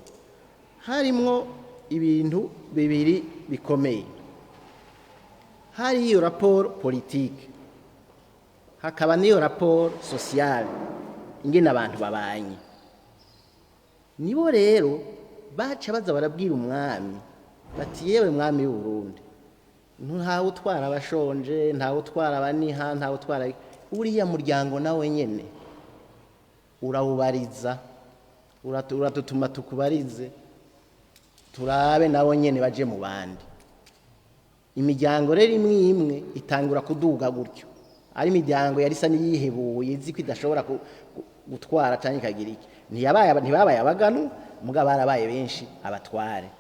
Speaker 3: harimwo ibintu bibiri bikomeye. Hari iyo raporo politique, hakaba niyo raporo sociale ingene abantu babanye. Nibo rero baca baza barabwira umwami bati yewe mwami w'u Burundi, ntawe utwara abashonje, ntawe utwara abaniha, ntawe utwara uriya muryango nawe nyene urawubariza, uratutuma tukubarize turabe nawe nyene baje mu bandi. Imiryango rero imwe itangura kuduga gutyo, ari imiryango yari isa niyihebuye izi ko idashobora gutwara cyane kagira iki. Ntibabaye abaganu mugabo barabaye benshi abatware.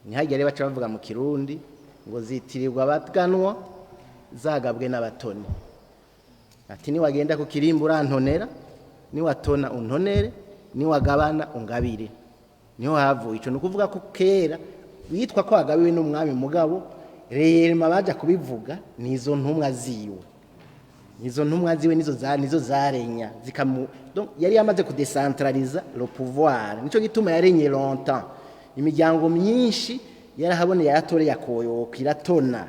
Speaker 3: Ntihagire rero baca bavuga mu Kirundi ngo zitirirwa abaganwa zagabwe n'abatoni. Ati ni wagenda ku kirimbo urantonera, ni watona untonere, ni wagabana ungabire. Niho havuye ico nukuvuga ko kera witwa ko agabiwe n'umwami mugabo rero mabaja kubivuga nizo ntumwa ziwe. Nizo ntumwa ziwe nizo zarenya zikamu. Donc yari yamaze ku décentraliser le pouvoir. Nico gituma yarenye longtemps. Imiryango myinshi yarahabone yaratore yakoyoka iratona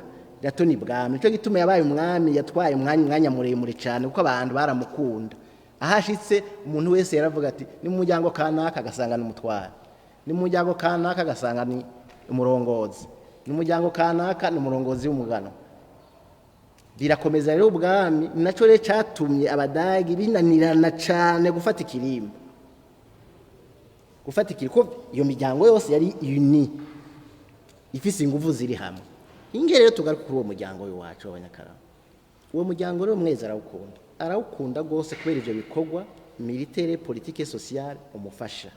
Speaker 3: ibwami. Nico gituma yabaye umwami yatwaye umwanya muremure cyane kuko abantu baramukunda. Ahashitse umuntu wese yaravuga ati ni mu muryango kanaka agasanga n'umutware, ni mu muryango kanaka agasanga ni umurongozi, ni mu muryango kanaka ni umurongozi w'umugano. Birakomeza rero ubwami, naco rero catumye abadagi binanirana cyane gufata ikirimbo. Ko iyo miryango yose yari uni ifise ingufu ziri hamwe. Inge rero tugaruka kuri uwo muryango wacu w'Abanyakarama. Uwo muryango rero mweza arawukunda gose kubera ivyo bikorwa militaire politique sociale umufasha.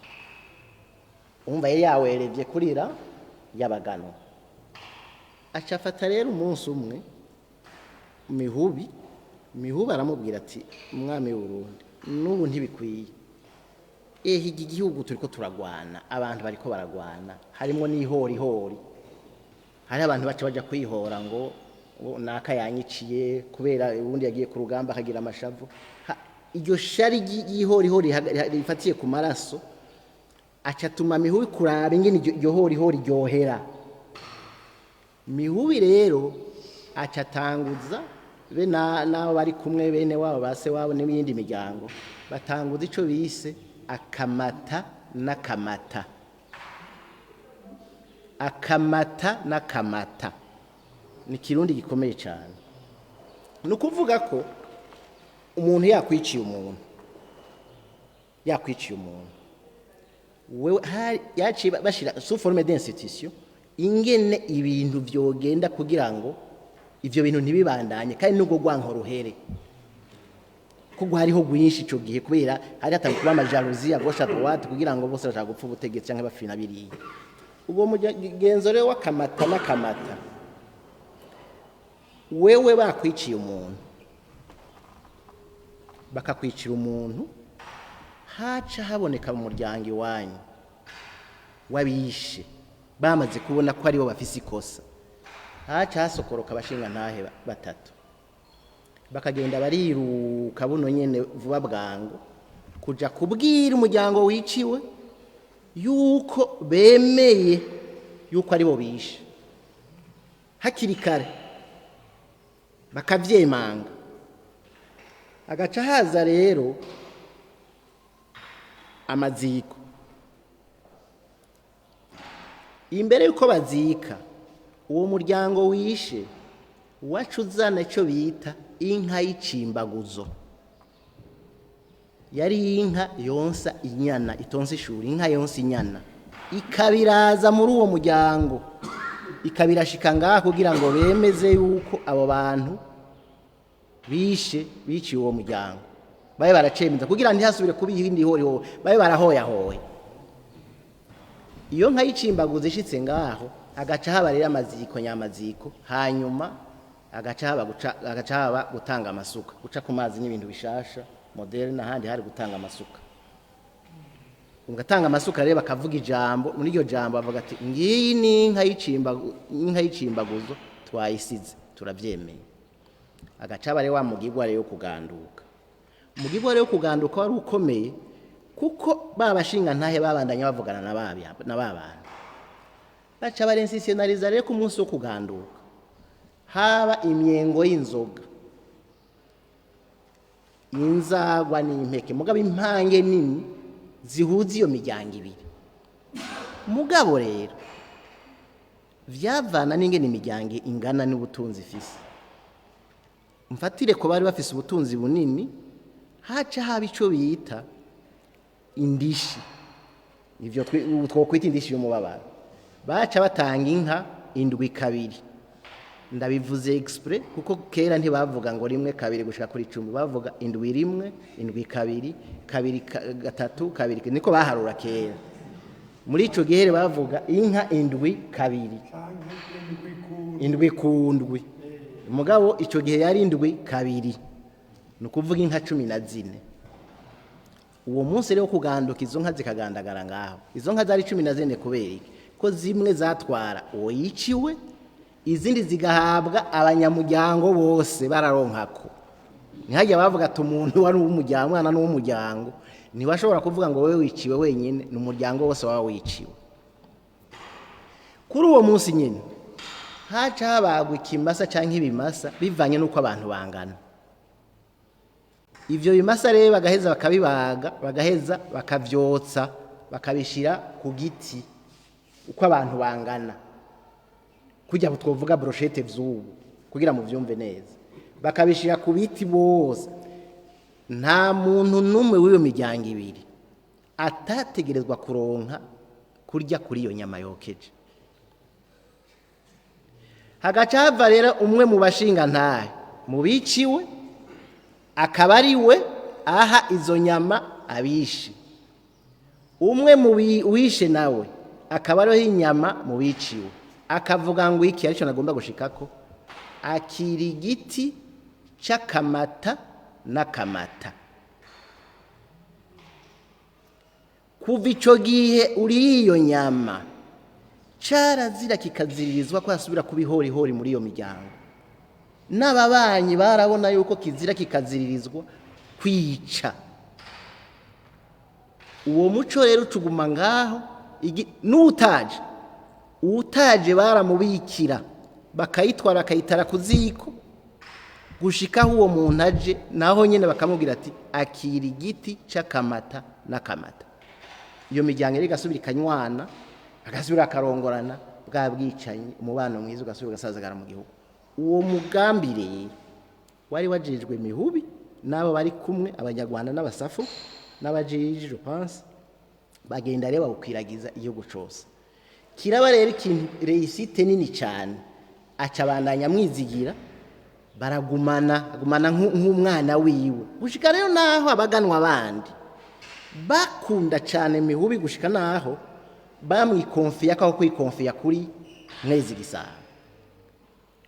Speaker 3: Umva yari yawerevye kurira y'abagano. Acafata rero umunsi umwe Mihubi Mihubu aramubwira ati umwami w'Uburundi n'ubu ntibikwiye iki gihugu turiko turagwana abantu bariko baragwana harimo n'ihorihori hari abantu baca baja kwihora ngo naka yanyiciye kubera ubundi yagiye ku rugamba akagira amashavu iryo shari y'ihorihori rifatiye ku maraso acatuma Mihubi kuraba ingene iryo horihori ryohera. Mihubi rero acatanguza be nabo bari kumwe bene wabo base wabo n'ibindi miryango batanguza ico bise akamata n'akamata. Akamata n'akamata ni kirundi gikomeye cyane. Nukuvuga ko umuntu yakwiciye umuntu wewe yaciye bashira sous forme d'institution ingene ibintu vyogenda kugira ngo ivyo bintu ntibibandanye kandi nubwo gwanko ruhere kuko hariho gwinshi ico gihe kubera hari atakuba amajalousie agosha droite kugira ngo bose bashaka gupfa ubutegetsi canke bafina biriye. Ubwo mugenzo rero w'akamata n'akamata wewe bakwiciye umuntu bakakwicira umuntu haca haboneka mu muryango iwanyu wabishe bamaze kubona ko ari bo bafise ikosa haca hasokoroka abashinga ntahe batatu bakagenda bariruka buno nyene vuba bwango kuja kubwira umuryango wiciwe yuko bemeye yuko ari bo bishe hakiri kare bakavyemanga. Agaca haza rero amaziko imbere yuko bazika uwo muryango wishe wacuzana ico bita inka y'icimbaguzo. Yari inka yonsa inyana itonse ishuri inka yonsa inyana ikabiraza muri uwo muryango ikabirashika ngaha kugira ngo bemeze yuko abo bantu biciye uwo muryango babe baracemeza kugira ntihasubire kuba ihindi horiho babe barahoyahoye. Iyo nka y'icimbaguzo ishitse ngaho agaca haba rero amaziko nyamaziko hanyuma agaca haba gutanga amasuka guca ku mazi n'ibintu bishasha moderne n'ahandi hari gutanga amasuka. Ugatanga amasuka rero bakavuga ijambo muri iryo jambo bavuga ati ngiyi ni inka y'icimbaguzo twayisize turavyemeye. Agaca bare wa mugigwa rero kuganduka. Umugigwa rero kuganduka wari ukomeye kuko babashinga ntahe babandanya bavugana na babana baca barensisionaliza rero ku munsi wo kuganduka haba imyengo y'inzoga inzagwa n'impeke mugabo impange nini zihuza iyo miryango ibiri. Mugabo rero vyavana n'ingene imiryango ingana n'ubutunzi ifise. Mfatire ko bari bafise ubutunzi bunini haca haba ico bita indishi ivyo twokwita indishi y'umubabaro baca batanga inka indwi kabiri. Ndabivuze exprès kuko kera ntibavuga ngo rimwe kabiri gushika kuri 10 bavuga indwi rimwe indwi kabiri kabiri gatatu kabiri niko baharura kera. Muri ico gihe bavuga inka indwi kabiri indwi kundwi mugabo ico gihe yari indwi kabiri nukuvuga inka 14. Uwo munsi rero kuganduka izo nka zikagandagara ngaho izo nka zari 14 kubera ko zimwe zatwara uwo yiciwe izindi zigahabwa abanyamuryango bose bararonkako. Ntihajya bavuga ati umuntu wari umuryango mwana n'umuryango ntibashobora kuvuga ngo wewe wiciwe wenyine n'umuryango wose wawe wiciwe. Kuri uwo munsi nyine haca habagwa ikimasa canke ibimasa bivanye nuko abantu bangana. Ivyo bimasa rero bagaheza bakabibaga bagaheza bakavyotsa bakabishira ku giti uko abantu bangana kujya twovuga brochette vyubu kugira mu vyumve neza bakabishira ku biti bose. Nta muntu numwe w'iyo miryango ibiri atategerezwa kuronka kurya kuri iyo nyama yokeje. Hagaca hava rero umwe mu bashinga ntahe mu biciwe akaba ari we aha izo nyama abishe. Umwe mu wishe nawe akaba ariho inyama mu biciwe akavuga ngo iki arico nagomba gushikako akiri igiti c'akamata n'akamata. Kuva ico gihe uriye iyo nyama carazira kikaziririzwa ko asubira kubihorihori muri iyo miryango. N'ababanyi barabona yuko kizira kikaziririzwa kwica. Uwo muco rero ucuguma ngaho n'utaje baramubikira bakayitwara bakayitara ku ziko gushikaho uwo muntu aje, naho nyine bakamubwira ati akira igiti c'akamata n'akamata. Iyo miryango rero igasubira ikanywana, agasubira akarongorana, bwa bwicanyi umubano mwiza ugasubira ugasazagara mu gihugu. Uwo mugambi rero wari wajejwe Mihubi n'abo bari kumwe, abanyarwanda n'abasafu n'abajiji je pense, bagenda rero bawukwiragiza igihugu cose. Kiraba rero ikintu reisite nini cyane, acabandanya mwizigira, agumana nk'umwana wiwe gushika rero naho abaganwa bandi bakunda cyane Mihubi gushika naho bamwikonfiya ko kwikonfiya kuri Mwezi Gisabo.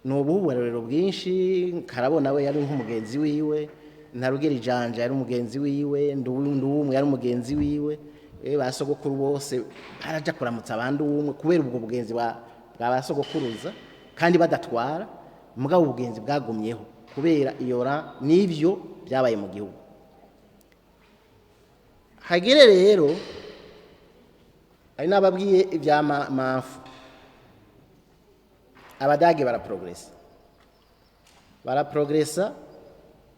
Speaker 3: N'ubuhurero bwinshi, Karabona we yari nk'umugenzi wiwe, Ntarugera Ijanja yari umugenzi wiwe, Nduwumwe yari umugenzi wiwe, basogokuru bose baraja kuramutsa abandi umwe kubera ubwo bugenzi bwa basogokuruza kandi badatwara, mugabo ubugenzi bwagumyeho kubera iyora n'ivyo byabaye mu gihugu. Hagere rero ari nababwiye ibya mafu, Abadage baraprogressa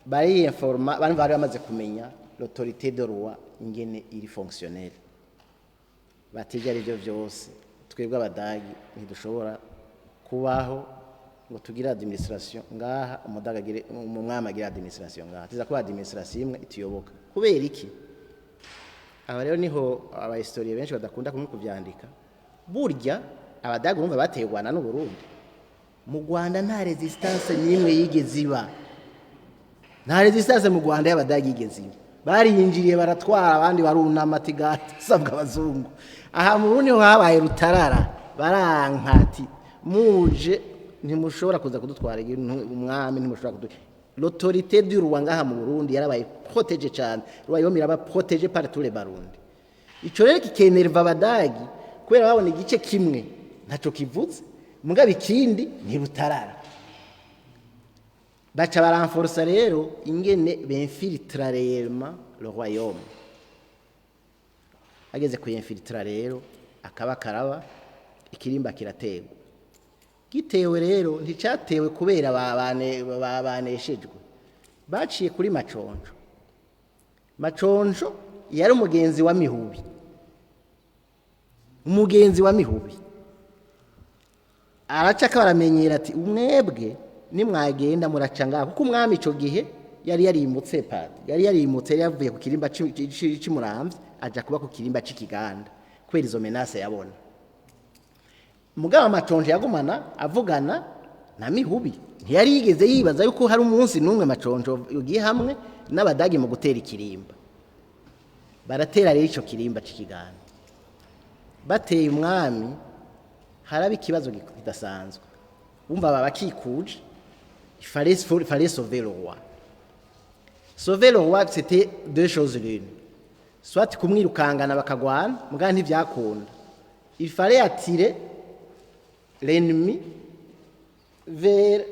Speaker 3: bari informa, bari bamaze kumenya l'autorité de roi ingene iri fonctionnel. Batijya rivyo vyose twebwe Abadage ntidushobora kubaho ngo tugira administration ngaha, umudaga agire umwami agira administration ngaha, tiza kuba administration imwe ituyoboka. Kubera iki? Aba rero niho abahistorie benshi badakunda kumwe kuvyandika. Burya Abadage urumva bateye u Rwanda n'u Burundi. Mu Rwanda nta resistance nimwe yigeze iba. Nta resistance mu Rwanda y'Abadage yigeze iba. Bariyinjiriye baratwara, abandi barunama tigati sabwa abazungu. Aha mu Burundi ho habaye rutarara, barankati muje ntimushobora kuza kudutwara umwami, ntimushobora kudu. L'autorité du roi ngaha mu Burundi yarabaye protégé cyane, royaume iraba protégé par tous les Barundi. Ico rero kikenerva Abadage kubera babona igice kimwe ntaco kivuze, mugabe ikindi ni rutarara. Baca baranforsa rero ingene benfiltra réellement le royaume. Ageze kuyinfiltra rero akaba karaba, ikirimba kirategwa. Gitewe rero nticatewe kubera babaneshejwe, baciye kuri Maconjo. Maconjo yari umugenzi wa Mihubi, aracaka baramenyera ati umwebwe nimwagenda muraca ngaho, kuko umwami ico gihe yari yarimutse yari yavuye ku kirimba cy'Imuramvya aja kuba ku kirimba c'Ikiganda kubera izo menace yabona. Mugabo Maconjo yagumana avugana na Mihubi, ntiyari yigeze yibaza yuko hari umunsi numwe Maconjo ugiye hamwe n'Abadage mu gutera ikirimba. Baratera rero ico kirimba c'Ikiganda, bateye umwami haraba ikibazo kidasanzwe. Umva babakikuje, il fallait sauver le roi. Sauver le roi, c'était deux choses l'une. Soit kumwirukangana bakagwana, mugabo ntivyakunda. Il fallait attirer l'ennemi vers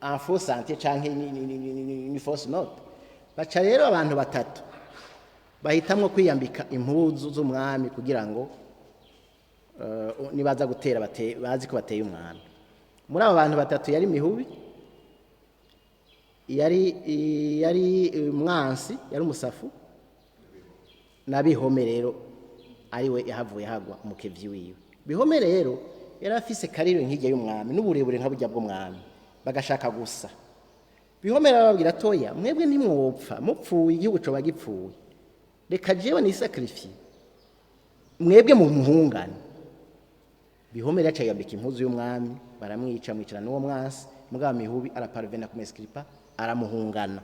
Speaker 3: un faux sentier canke une fausse note. Baca rero abantu batatu bahitamwo kwiyambika impuzu z'umwami kugira ngo nibaza gutera bazi ko bateye umwami. Muri abo bantu batatu yari Mihubi, yari Mwansi, yari umusafu, na Bihome rero ariwe yahavuye hagwa umukevyi wiwe. Bihome rero yari afise karire nk'ijya y'umwami n'uburebure nka burya bw'umwami, bagashaka gusa. Bihome rero babwira toya, mwebwe ntimwopfa, mupfuye igihugu coba gipfuye, reka jewe ni sacrifice, mwebwe mu muhungane. Bihome rero aca yambika impuzu y'umwami, baramwica mwicarana n'uwo Mwansi, mugabo Mihubi araparvena kumescripa, aramuhungana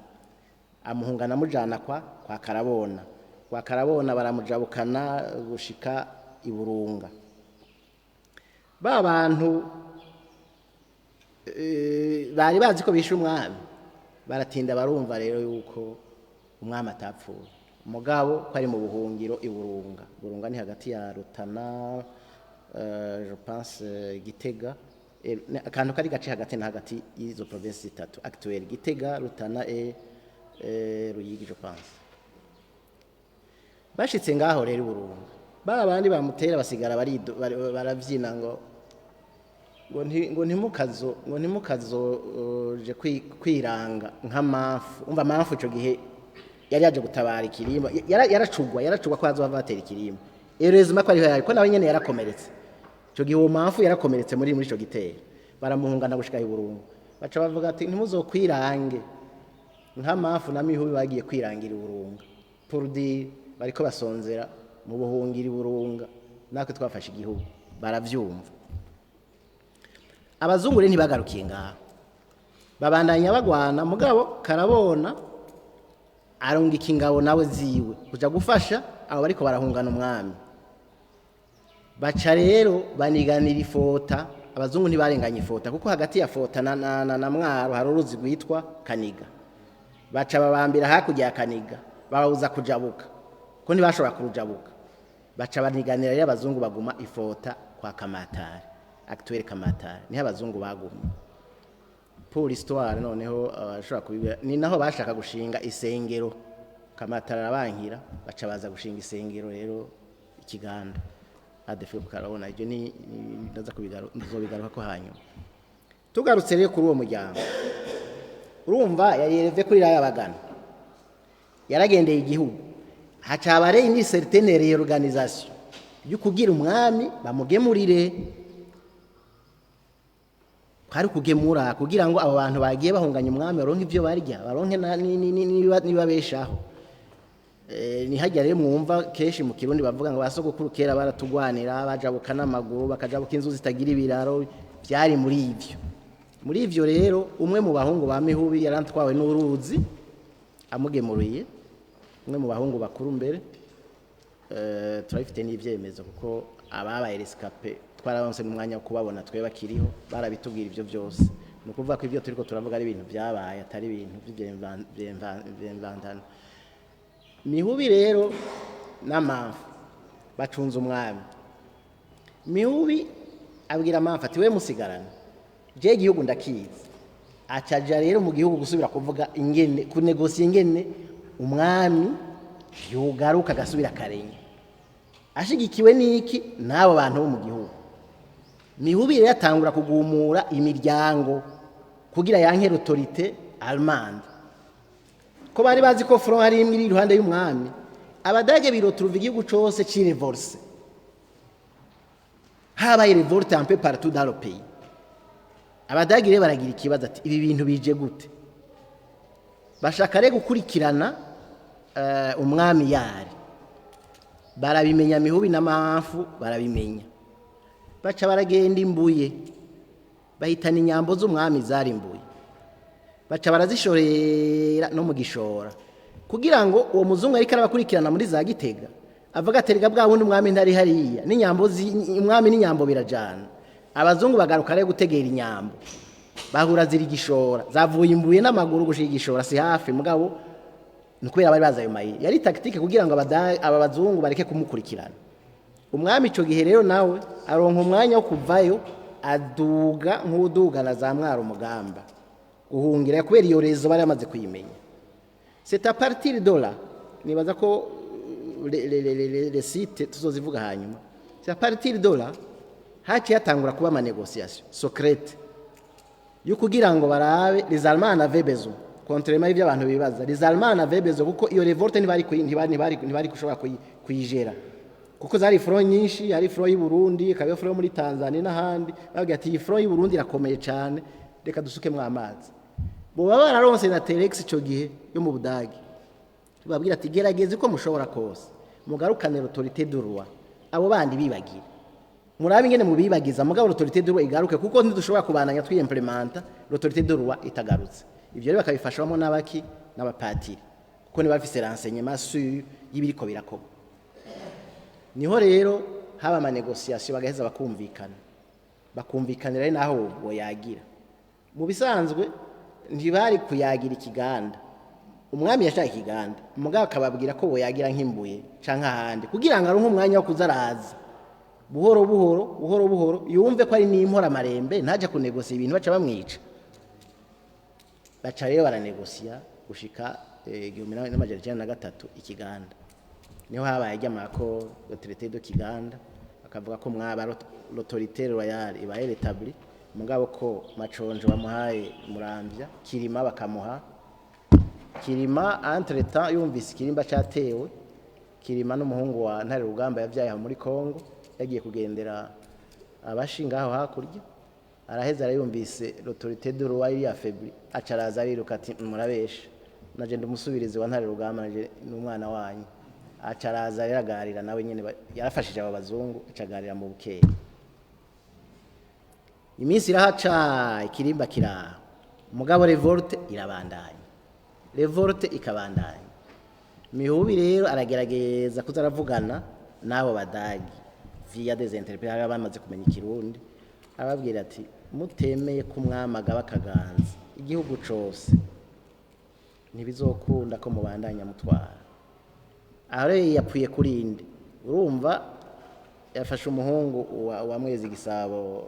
Speaker 3: amujana kwa Karabona. Kwa Karabona baramujabukana gushika i Burunga. Ba bantu bari bazi ko bishe umwami baratinda barumva rero yuko umwami atapfuye umugabo ko ari mu buhungiro i Burunga ni hagati ya Rutana je pense Gitega akantu kari gace hagati na hagati y'izo province zitatu actuelle Gitega Rutana Ruyigi je pense bashitse ngaho rero i Burunga bandi bamutera basigara baravyina ngo ntimukazo je kwiranga nk'amafu umva amafu ico gihe yari yaje gutabara ikirimba yaracugwa ko azova batera ikirimba erezuma ko ari ko nawe nyene yarakomeretse ico gihe uwo mafu yarakomeretse muri ico gitero baramuhungana gushika i Burunga baca bavuga ati ntimuzokwirange nk'amafu na mihubi bagiye kwirangira i Burunga purdi bariko basonzera mu buhungiro i Burunga natwe twafashe igihugu baravyumva abazungu rero ntibagarukiye ngaho babandanya bagwana mugabo karabona arungika ingabo nawe ziwe kuja gufasha abo bariko barahungana umwami baca rero baniganira ifota abazungu ntibarenganya ifota kuko hagati ya fota na Mwaro hari uruzi rwitwa Kaniga baca babambira hakurya ya Kaniga babuza kujabuka ko ntibashobora kurujabuka baca baniganira rero abazungu baguma ifota kwa Kamatari actuel Kamatari niho abazungu bagumye pour histoire noneho ashobora kubibira ni naho bashaka gushinga isengero Kamatari arabankira baca baza gushinga isengero rero ikiganda adefe kukarabona ibyo ni ndaza kubigaruka ko hanyuma tugarutse rero kuri uwo muryango urumva yarereve kuri raya bagana yaragendeye igihugu hacabare indi certaine réorganisation yukugira umwami bamugemurire kwari kugemura kugira ngo abo bantu bagiye bahunganya umwami baronke ivyo barya baronke niba beshaho ni hajya rero mwumva keshi mu Kirundi bavuga ngo basogokuru kera baratugwanira bajabuka n'amaguru bakajabuka inzu zitagira ibiraro byari muri ivyo rero umwe mu bahungu ba Mihubi yarantwawe n'uruzi amugemuriye umwe mu bahungu bakuru mbere turabifite n'ivyemezo kuko ababaye rescape twarabanse mu mwanya wo kubabona twe bakiriho barabitubwira ivyo byose no kuvuga ko ivyo turiko turavuga ari ibintu byabaye atari ibintu by'imvandano Mihubi rero n'amafu bacunze umwami Mihubi abwira amafu ati we musigarana je igihugu ndakizi acaja rero mu gihugu gusubira kuvuga ingene kunegosia ingene umwami yugaruka gasubira karenye ashigikiwe niki nabo bantu bo mu gihugu Mihubi rero atangura kugumura imiryango kugira yanke autorité allemande ko bari bazi ko front hari imwe iruhande y'umwami abadage biroturuva igihugu cose cirevolse habaye revolte un peu partout dans le pays abadage rero baragira ikibazo ati ibi bintu bije gute bashaka rero gukurikirana umwami yari barabimenya Mihubi n'amafu barabimenya baca baragenda imbuye bahitana inyambo z'umwami zari imbuye baca barazishorera no mu Gishora kugira ngo uwo muzungu ariko arabakurikirana muri za Gitega avuga aterega bwa wundi umwami ntari hariya n'inyambo umwami n'inyambo birajana abazungu bagaruka rero gutegera inyambo bahura ziri Gishora zavuye imbuye n'amaguru gushika Gishora si hafi mugabo nukubera bari bazayo mayiri yari tactique kugira ngo aba bazungu bareke kumukurikirana umwami ico gihe rero nawe aronka umwanya wo kuvayo aduga nk'uduga na za Mwaro Mugamba guhungira kubera iyo rezo bari amaze kuyimenya c'est à partir de là nibaza ko les sites tuzozivuga hanyuma c'est à partir de là haki yatangura kuba ama négociation secrète yo kugira ngo barabe les Allemands avaient besoin contrairement ivyo abantu bibaza les Allemands avaient besoin kuko iyo revolte ntibari kushobora kuyigera kuko zari front nyinshi yari front y'u Burundi kabe front muri Tanzania n'ahandi bavuga ati iyi front y'u Burundi irakomeye cyane reka dusuke mu amazi bo bararonse na Telex ico gihe yo mu Budage babwira ati gerageze ko mushobora kose mugarukane autorité de roi abo bandi bibagira murabe ingene mu bibagiza mugabo autorité de roi igaruke kuko ntidushobora kubananya twiimplementa autorité de roi itagarutse ivyo rero bakabifashwamo n'abaki n'abapatiri kuko ni bafise renseignement sur y'ibiriko birakorwa niho rero haba ama négociation bagaheza bakumvikanira naho ubwo yagira mu bisanzwe ntibari kuyagira ikiganda umwami yashaka ikiganda umugabo akababwira ko boyagira nk'imbuye canke ahandi kugira ngo aronke umwanya wo kuzaraza buhoro buhoro yumve ko ari n'impora marembe ntaje kunegosia ibintu baca bamwica baca rero baranegosia gushika 1993 ikiganda niho habaye ajyamako le traité de Kiganda akavuga ko mwaba l'autorité royale ibaye rétablie mugabo ko Maconjo bamuhaye Muramvya Kirima bakamuha Kirima entre temps yumvise Kirimba cyatewe Kirima n'umuhungu wa Ntare Rugamba yavyaye muri Kongo yagiye kugendera abashingaho hakurya araheza arayumvise l'autorité de royale ya faible acaraza ariruka ati murabesha naje ndamusubirize wa Ntare Rugamba naje n'umwana wanyu acaraza yaragarira nawe nyene yarafashije aba bazungu acagarira mu bukeye iminsi irahaca Ikirimba kiraha mugabo revolte irabandanya revolte ikabandanya Mihubi rero aragerageza kuzaravugana nabo badagi via des interprètes bamaze kumenya ikirundi arababwira ati mutemeye kumwamaga bakaganza igihugu cose ntibizokunda ko mubandanya mutwara aho yapfuye kurinde urumva yafashe umuhungu wa Mwezi Gisabo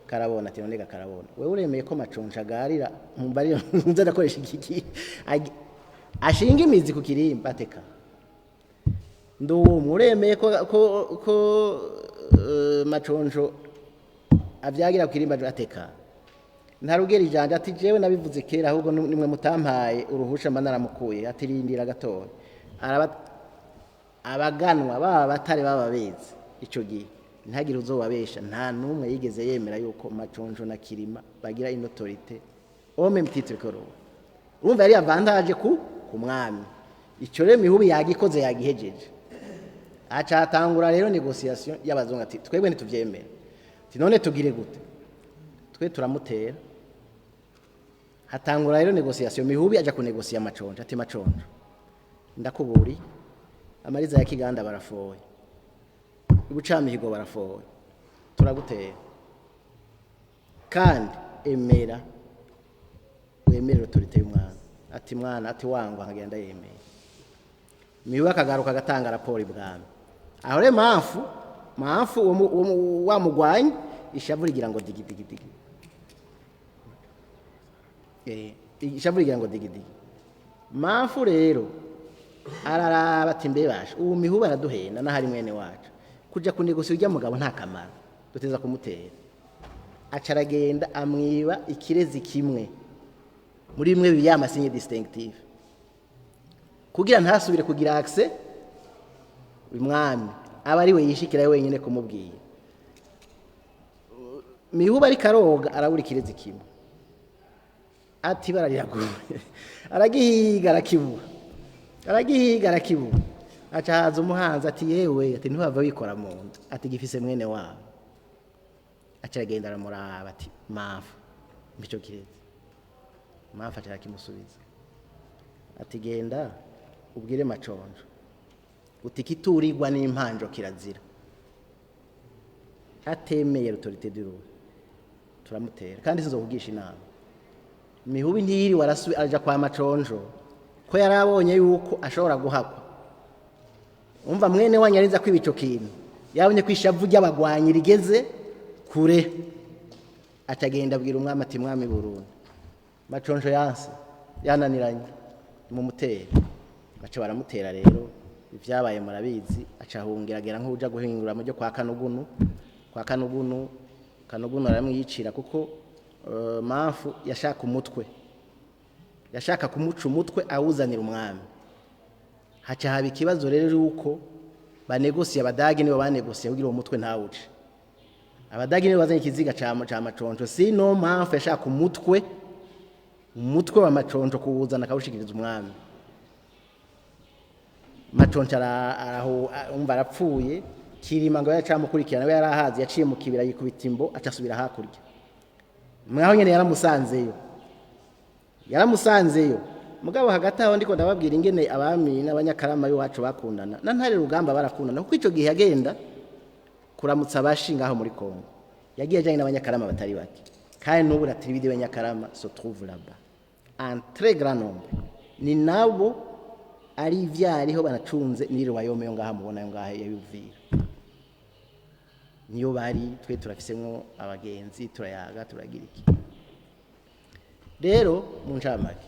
Speaker 3: Karabona ati none Karabona wewe uremeye ko Maconjo agarira mbari nza ndakoresha iki ashinga imizi ku Kirimba ateka ndumwe uremeye ko Maconjo avyagira ku Kirimba ateka ntarugera ijanja ati jewe nabivuze kera ahubwo nimwe mutampaye uruhusha manaramukuye ati rindira gatoya abaganwa baba batari bababeze ico gihe ntagire uzobabesha nta numwe yigeze yemera yuko Maconjo na Kirima bagira une autorité au même titre que ro urumva yari avantage ku mwami ico rero Mihubi yagikoze yagihejeje acatangura rero négociation y'abazungu ati twebwe ntituvyemera ati none tugire gute twe turamutera hatangura rero négociation Mihubi aja kunegosia Maconjo ati Maconjo ndakuburi amariza ya Kiganda barafoye ubucamihigo barafoye turagutera kandi emera wemera autorité y'umwana ati mwana ati wangwa nkagenda yemeye Mihubi akagaruka agatanga raporo ibwami aho re mafu wa mugwanyi ishavu rigira ngo digi ishavu rigira ngo digi mafu rero araraba ati mbebasha ubu Mihubi araduhenda na hari mwene wacu kuja kunegosia ujya mugabo nta kamaro duteza kumutera acaragenda amwiba ikirezi kimwe muri bimwe biyama signe distinctive kugira ntasubire kugira accès umwami aba ari we yishikira wenyine kumubwira Mihubi ari karoga arabura ikirezi kimwe ati barariraguye aragihiga arakibura aca haza umuhanzi ati yewe ati ntibava bikora mu nda ati gifise mwene wabo aca agenda aramuraba ati mafu mbico kirezi mafu aca arakimusubiza ati genda ubwire Maconjo uti kiturirwa n'impanjo kirazira atemeye autorité du roi turamutera kandi sizokugisha inama Mihubi ntiyiri warasubi aja kwa Maconjo ko yarabonye yuko ashobora guhakwa umva mwene wanyariza kwibico kintu yabonye kwishavu ry'abagwanyi rigeze kure atagenda abwira umwami ati mwami Burundi Maconjo yananiranye mu mutera baca baramutera rero ivyabaye murabizi acahungiragera nk'uja guhingura mu byo kwa Kanugunu aramwiyicira kuko mafu yashaka umutwe yashaka kumuca umutwe awuzanira umwami haca haba ikibazo rero yuko banegosia abadagi nibo banegosia kugira umutwe ntawuce abadagi nibo bazanye ikiziga ca Maconjo sino mafu yashaka umutwe wa Maconjo kuwuzana akawushikiriza umwami Maconjo araho umva arapfuye Kirima ngo yacamukurikirana we yarahazi yaciye mu kibira yikubita imbo acasubira hakurya mwaho nyene yaramusanzeyo mugabo hagati aho ndiko ndababwira ingene abami n'abanyakarama y'uwacu bakundana na Ntare Rugamba barakundana kuko ico gihe yagenda kuramutsa abashinga aho muri Kongo yagiye ajanye n'abanyakarama batari bake kandi n'ubu la tribu de Nyakarama se trouve là-bas en très grand nombre. Ni nabo ari ivyariho banacunze n'iri wayome yo ngaha mubona yo ngaha yabivira. Niyo bari twe turafisemwo abagenzi turayaga turagira iki. Rero mu ncamake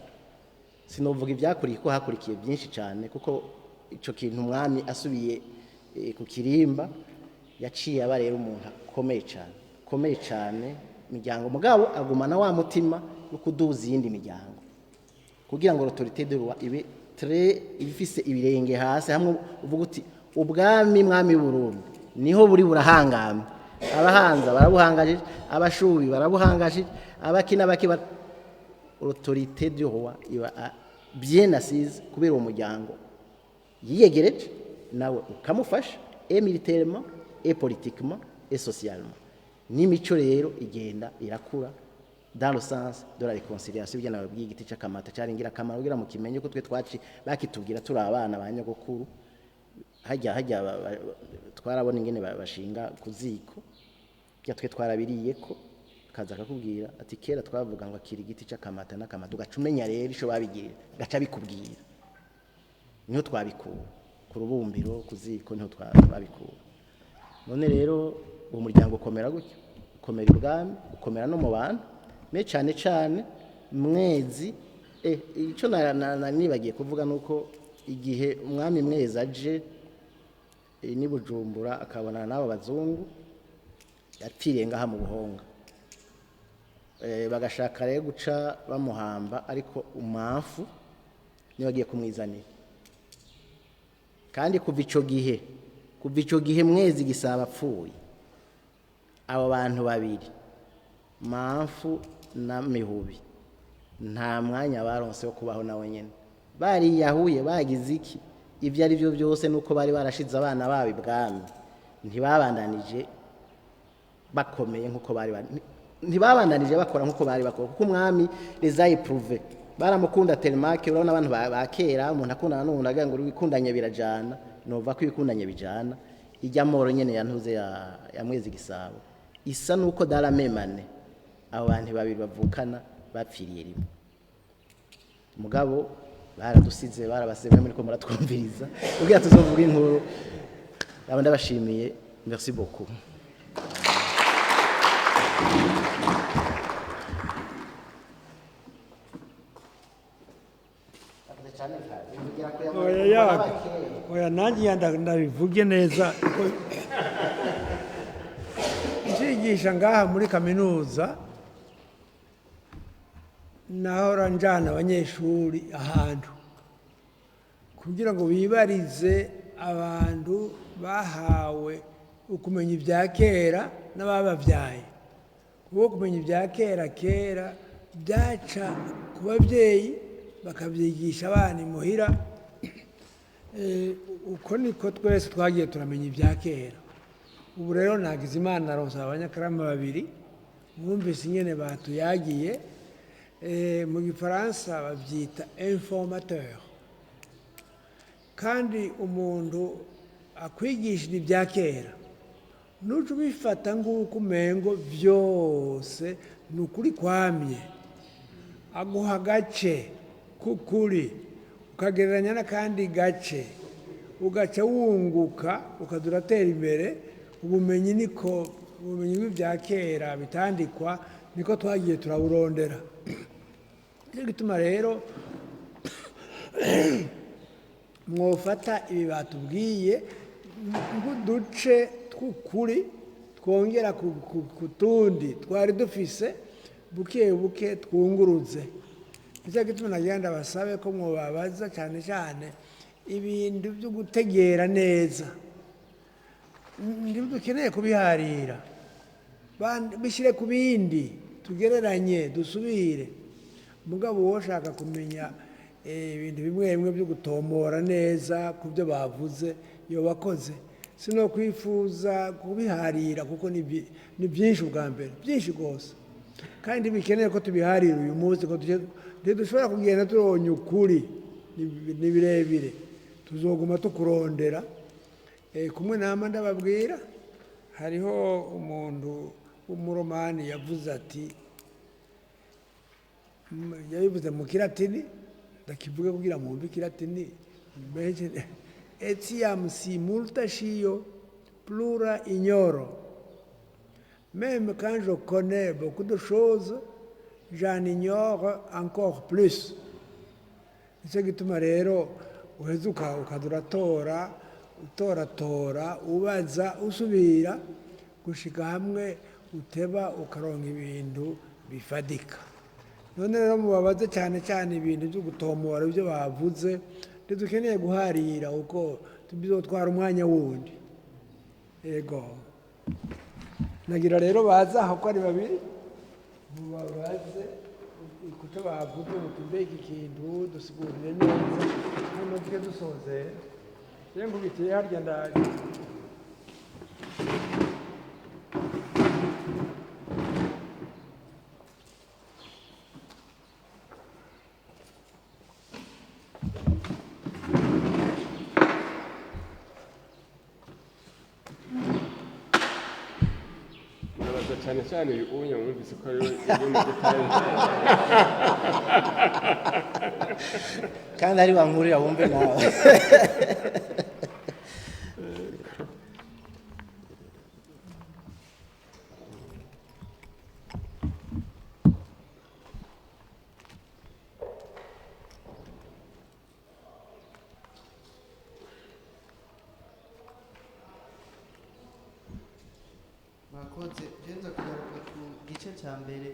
Speaker 3: sinovuga ivyakuriye ko hakurikiye byinshi cyane kuko ico kintu umwami asubiye ku kirimba yaciye aba rero umuntu akomeye cyane miryango mugabo agumana wa mutima wo kuduza iyindi miryango kugira ngo l'autorité de roi ibe très ifise ibirenge hasi hamwe uvuga uti ubwami mwami Burundi niho buri burahangamye abahanza barabuhangajije abashubi barabuhangajije abakina bakiba l'autorité du roi iba bien assise kubera umuryango yiyegereje nawe ukamufasha et militairement et politiquement et socialement n'imico rero igenda irakura dans le sens de la réconciliation bien nababwiye igiti cy'akamata cyaringira kamaro kugira mu kimenye ko twe twaci bakitubwira turi abana banyagokuru hajya twarabona ingene bashinga kuziko bya twe twarabiriye ko kaza akakubwira ati kera twavuga ngo akiri igiti cy'akamata n'akamata ugacumenya rero isho babigirira gaca bikubwira niho twabikura ku rubumbiro kuziko niho twabikura none rero uwo muryango ukomera gutyo ukomera ibwami ukomera no mu bantu me cyane mwezi icyo nibagiye kuvuga nuko igihe umwami mwezi aje ni Bujumbura akabona n'abo bazungu yapfiriye ngaha mu Buhonga bagashaka rero guca bamuhamba ariko umamfu niwe agiye kumwizanira kandi kuva ico gihe mwezi gisaba apfuye abo bantu babiri mamfu na mihubi nta mwanya baronse wo kubaho nawe nyene bari yahuye bagize iki ivyo ari byo byose nuko bari barashize abana babo ibwami ntibabandanije bakomeye nkuko bari ntibabandanije bakora nkuko bari bakora kuko umwami les a éprouvé baramukunda telemake urabona abantu bakera umuntu akundana n'umuntu agira ngo wikundanye birajana nova ko ibikundanye bijana ijya moro nyene yantuze ya mwezi gisabo isa nuko dala memane abo bantu babiri bavukana bapfiriye rimwe mugabo baradusize barabasebye muri ko muratwumviriza kugira tuzovuga inkuru abandi bashimiye merci beaucoup.
Speaker 1: Oya nanjye ndabivuge neza nzigisha ngaha muri kaminuza nahora njana abanyeshuri ahantu kugira ngo bibarize abantu bahawe ukumenya ibya kera n'abababyaye kuko kumenya ibya kera byaca ku babyeyi bakabyigisha abana imuhira uko niko twese twagiye turamenya ibya kera ubu rero nagize imana aronsa abanyakarama babiri mwumvise ingene batuyagiye mu gifaransa babyita informateur kandi umuntu akwigishira ibya kera n'uje ubifata nk'uko umengo byose ni ukuri kwamye aguha agace k'ukuri ukagereranya n'akandi gace ugaca wunguka ukaduratera imbere ubumenyi bw'ibya kera bitandikwa niko twagiye turaburondera nicyo gituma rero mwofata ibi batubwiye nk'uduce tw'ukuri twongera ku tundi twari dufise buke buke twunguruze nicyo gituma nagenda basabe ko mwobabaza cyane cyane ibintu byo gutegera neza dukeneye kubiharira bishyire ku bindi tugereranye dusubire mugabo wowe ushaka kumenya ibintu bimwe bimwe byo gutomora neza ku byo bavuze iyo wakoze sino kwifuza kubiharira kuko ni byinshi ubwa mbere byinshi rwose kandi bikeneye ko tubiharira uyu munsi ko dushobora kugenda turonye ukuri ni birebire tuzoguma tukurondera kumwe nama ndababwira hariho umuntu w'umuromani yavuze ati yabivuze mu kilatini ndakivuge kugira mwumve ikilatini etiam si multa scio plura ignoro même quand je connais beaucoup de choses j'en ignore encore plus. Nicyo gituma rero uheze ukaza utoratora ubaza usubira gushika hamwe uteba ukaronka ibintu bifadika. None rero mubabaze cyane cyane ibintu byo gutomora ibyo bavuze ntidukeneye guharira uko bizotwara umwanya wundi. Yego nagira rero baza aho ko ari babiri mubabaze ikuta bavuze mutumbe iki kintu dusigurire neza hano twe dusoze rero nkubitiye harya ndaje
Speaker 2: cyane cyane uyu mwumvise ko ari mu gitari
Speaker 3: kandi ari wankurira wumve nawe. Mwakoze jenza kugaruka ku gice cya mbere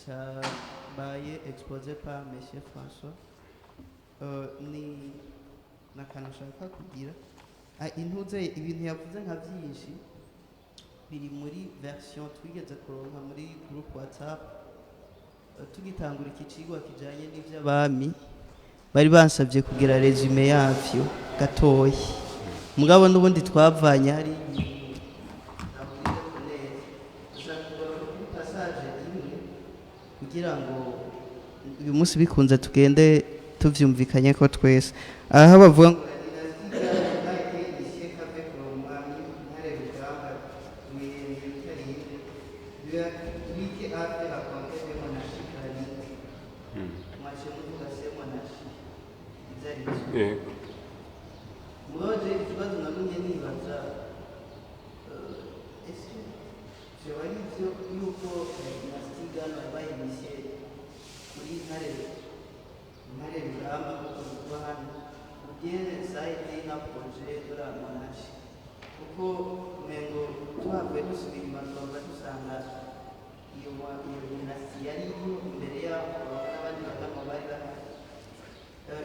Speaker 3: cyabaye exposé par Monsieur François. Ni nakantu nshaka kugira intuze ibintu yavuze nka byinshi biri muri version twigeze kuronka muri group WhatsApp tugitangura iki cigwa kijanye n'ivy'abami bari bansabye kugira resume yavyo gatoyi mugabo n'ubundi twavanye hari kugira ngo uyu munsi bikunze tugende tuvyumvikanye ko twese aha bavuga ngo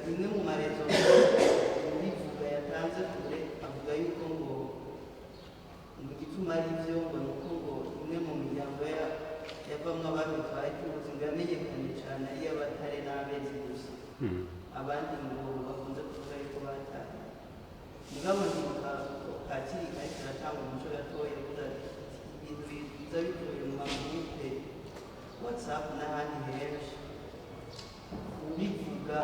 Speaker 3: imwe mu marezo bivuga yatanze kure avuga yuko ngo igituma ari byo ngo nuko ngo imwe mu miryango yavamwo abami twayicuruzi ngo yamenyekanye cyane ari abatare n'abezi gusa abandi ngo bakunze kuvuga yuko bataye mugabo ndibuka kakiri kari karatanga umuco gatoya kugira ibintu biza bivuye mu magurupe WhatsApp n'ahandi henshi ubivuga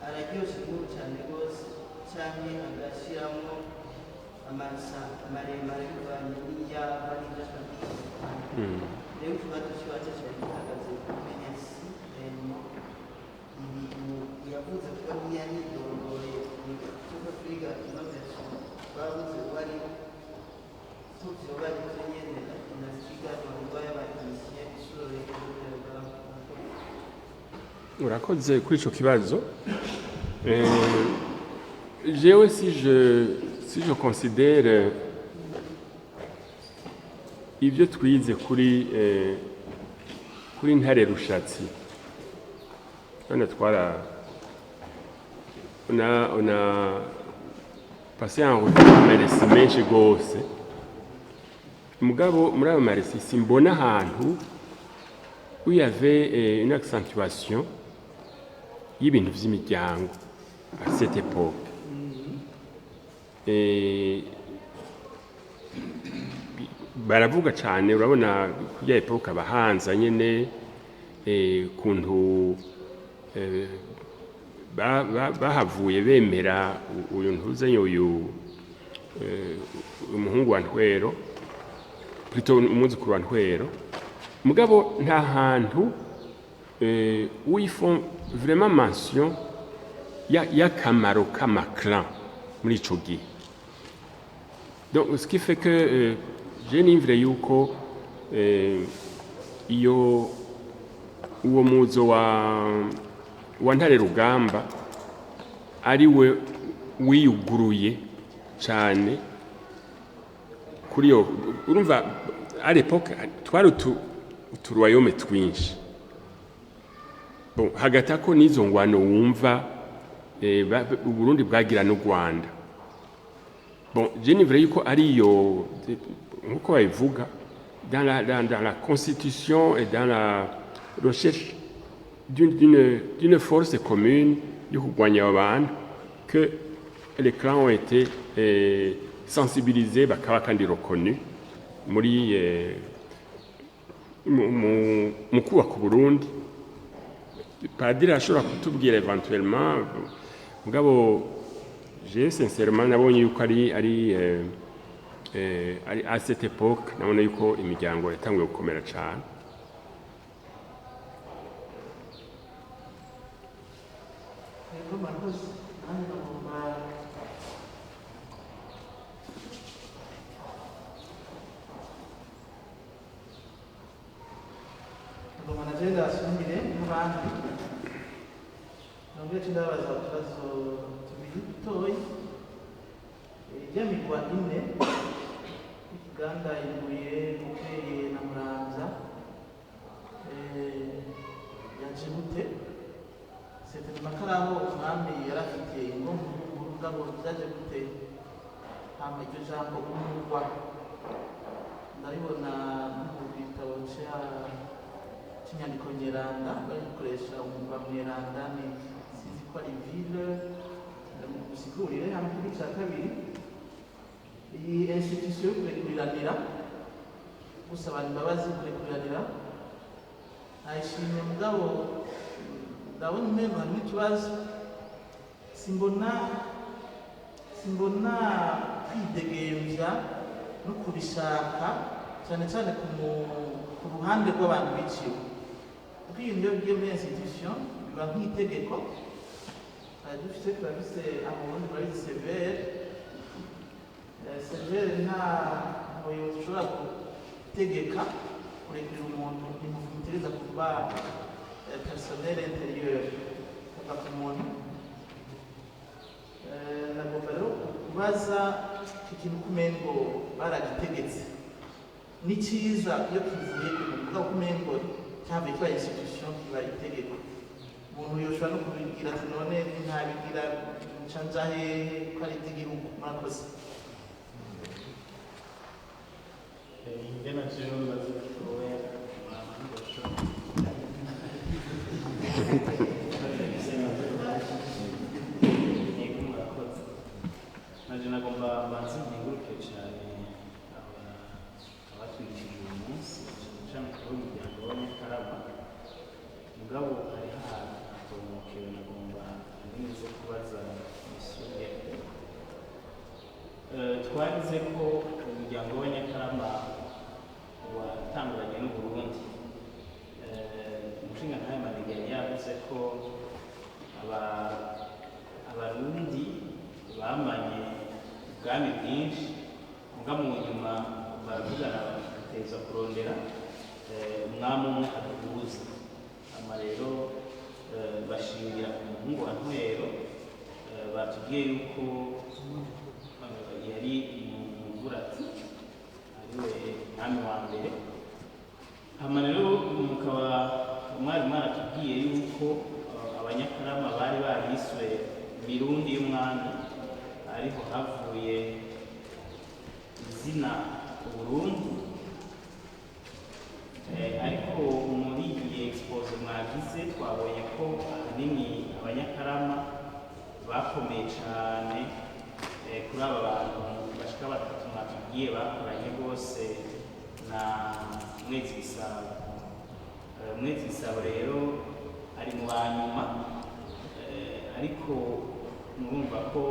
Speaker 3: araryoshe inkuru cyane rwose cyane agashyiramo amasa maremare bivanye n'iyaba n'ibyo ashaka rero ikibazo kibazo cyari gihagaze kuri mensi yavuze ko ntiyanidogoye kuko twiga ino version bavuze ko ari tuvyo bari byo nyene inasiganwa ngo y'abakinisiye isuro y'urugamba.
Speaker 2: Urakoze kuri ico kibazo. Jewe si je considère ibyo twize kuri Ntare Rushatsi on a passé un revue amaresi menshi gose mugabo muri ayo maresi simbona ahantu où il y avait une accentuation y'ibintu vy'imiryango à cette époque. Baravuga cyane urabona kujya epoque abahanza nyene kuntu bahavuye bemera uyu ntuzanye uyu umuhungu wa Ntwero plutôt umwuzukuru wa Ntwero mugabo nta hantu où ils font vraiment mention y'akamaro k'amaclan muri ico gihe. Donc ce qui fait que je nimvire yuko iyo uwo muzo wa Ntare Rugamba ari we wiyuguruye cyane kuri yo. Urumva à l'époque twari uturoyaume twinshi. Bon, hagati ako n'izo ngwano wumva Uburundi bwagira n'u Rwanda. Bon, je n'ivre yuko ariyo nkuko bayivuga dans la constitution et dans la recherche d'une force commune yo kurwanya abantu que les clans ont été sensibilisés bakaba kandi reconnus muri mu kubaka Burundi. Padiri ashobora kutubwira éventuellement mugabo j'ai sincèrement nabonye yuko ari à cette époque nabona yuko imiryango yatanguye gukomera cyane.
Speaker 4: Agenda asumire n'abandi nabyo ndabaza utubazo tubiri dutoya. Ijyamigwa ine Uganda ibuye Bukeye na Muramvya yaje gute c'était makaraho umwami yarafitiye ingombo ngabo byaje gute hama iryo jambo umurwa ndaribona mu bitabo cy'inyandiko nyeranda barikoresha umurwa mweranda ni sizi ko ari ville musigurire hamwe kuri cya kabiri iyi institution yo kurekuranira gusaba imbabazi kurekuranira ayishimye mugabo ndabona umengo hari ikibazo simbona kwidegemvya no kubishaka cyane cyane ku ruhande rw'abantu biciwe. Kuko iyo ngiyo bigiye muri institution biba nk'itegeko dufite turabise amurundi barabizi severe nta muyobozi ushobora gutegeka kurekera umuntu ntimutegereza kuba personnel intérieur kuva ku muntu. Nagomba rero kubaza ikintu kumengo baragitegetse ni cyiza iyo kivuye ku muntu kumengo cyangwa itwa institution kiba itegeko. Umuntu yoshobora no kubibwira ati none ntabigira ncanjahe ko ari igihugu murakoze.
Speaker 5: Ingena cyo maze kuroya naje nagomba banze ntinguruke cyane abatwikije uyu munsi cyane ko umuryango w'Akarama mugabo ari ahantu atomokewe nagomba ngize kubaza isuye twarize ko umuryango w'Akarama watanguranye n'u Burundi. Umushinga ntayo Manigari yavuze ko abarundi bamanye ubwami bwinshi muga mu nyuma baravugana bagateza kurondera umwami umwe aduhuza. Ama rero bashingira ku muhungu wa Ntwero batubwiye yuko yari Mugurati ariwe mwami wa mbere. Hama rero mukaba mwari mwaratubwiye yuko Abanyakarama bari bariswe Mirundi y'umwami ariho havuye izina Burundi. Ariko muri iyi expose mwagize twabonye ko ahanini Abanyakarama bakomeye cyane kuri aba bantu bashika batatu mwatubwiye bakoranye rwose na Mwezi Gisabo. Mwezi Gisabo rero ari mu banyuma ariko murumva ko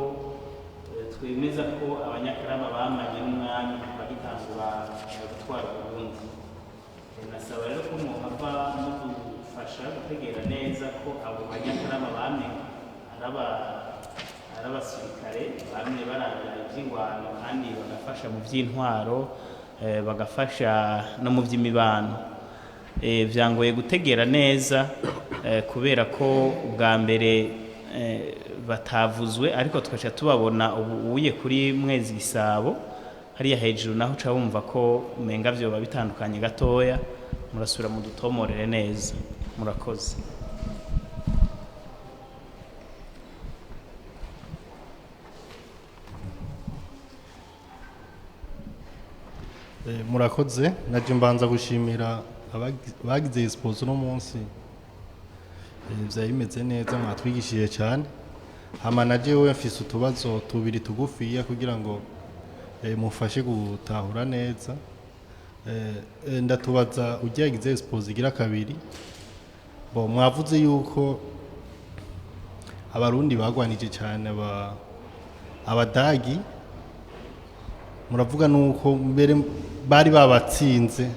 Speaker 5: twemeza ko Abanyakarama bamanye n'umwami bagitangura gutwara Burundi. nasaba rero ko muhava mudufasha gutegera neza ko abo banyakarama bamwe ari abasirikare bamwe barangara iby'ingwano kandi bagafasha mu by'intwaro bagafasha no mu by'imibano. Byangoye gutegera neza kubera ko bwa mbere batavuzwe ariko tugaca tubabona ubuye kuri Mwezi Gisabo hariya hejuru naho uca wumva ko umenga vyoba bitandukanye gatoya. Murasubira mu dutomorere neza. Murakoze.
Speaker 6: Murakoze. Naje mbanza gushimira abagize exposition no munsi. Vyari bimeze neza mwatwigishije cyane. Hama naje we mfise utubazo tubiri tugufiya kugira ngo mufashe gutahura neza. Ndatubaza ugiye exposition igira kabiri. Mwavuze yuko abarundi bagwanije cyane abadagi, muravuga nuko mbere bari babatsinze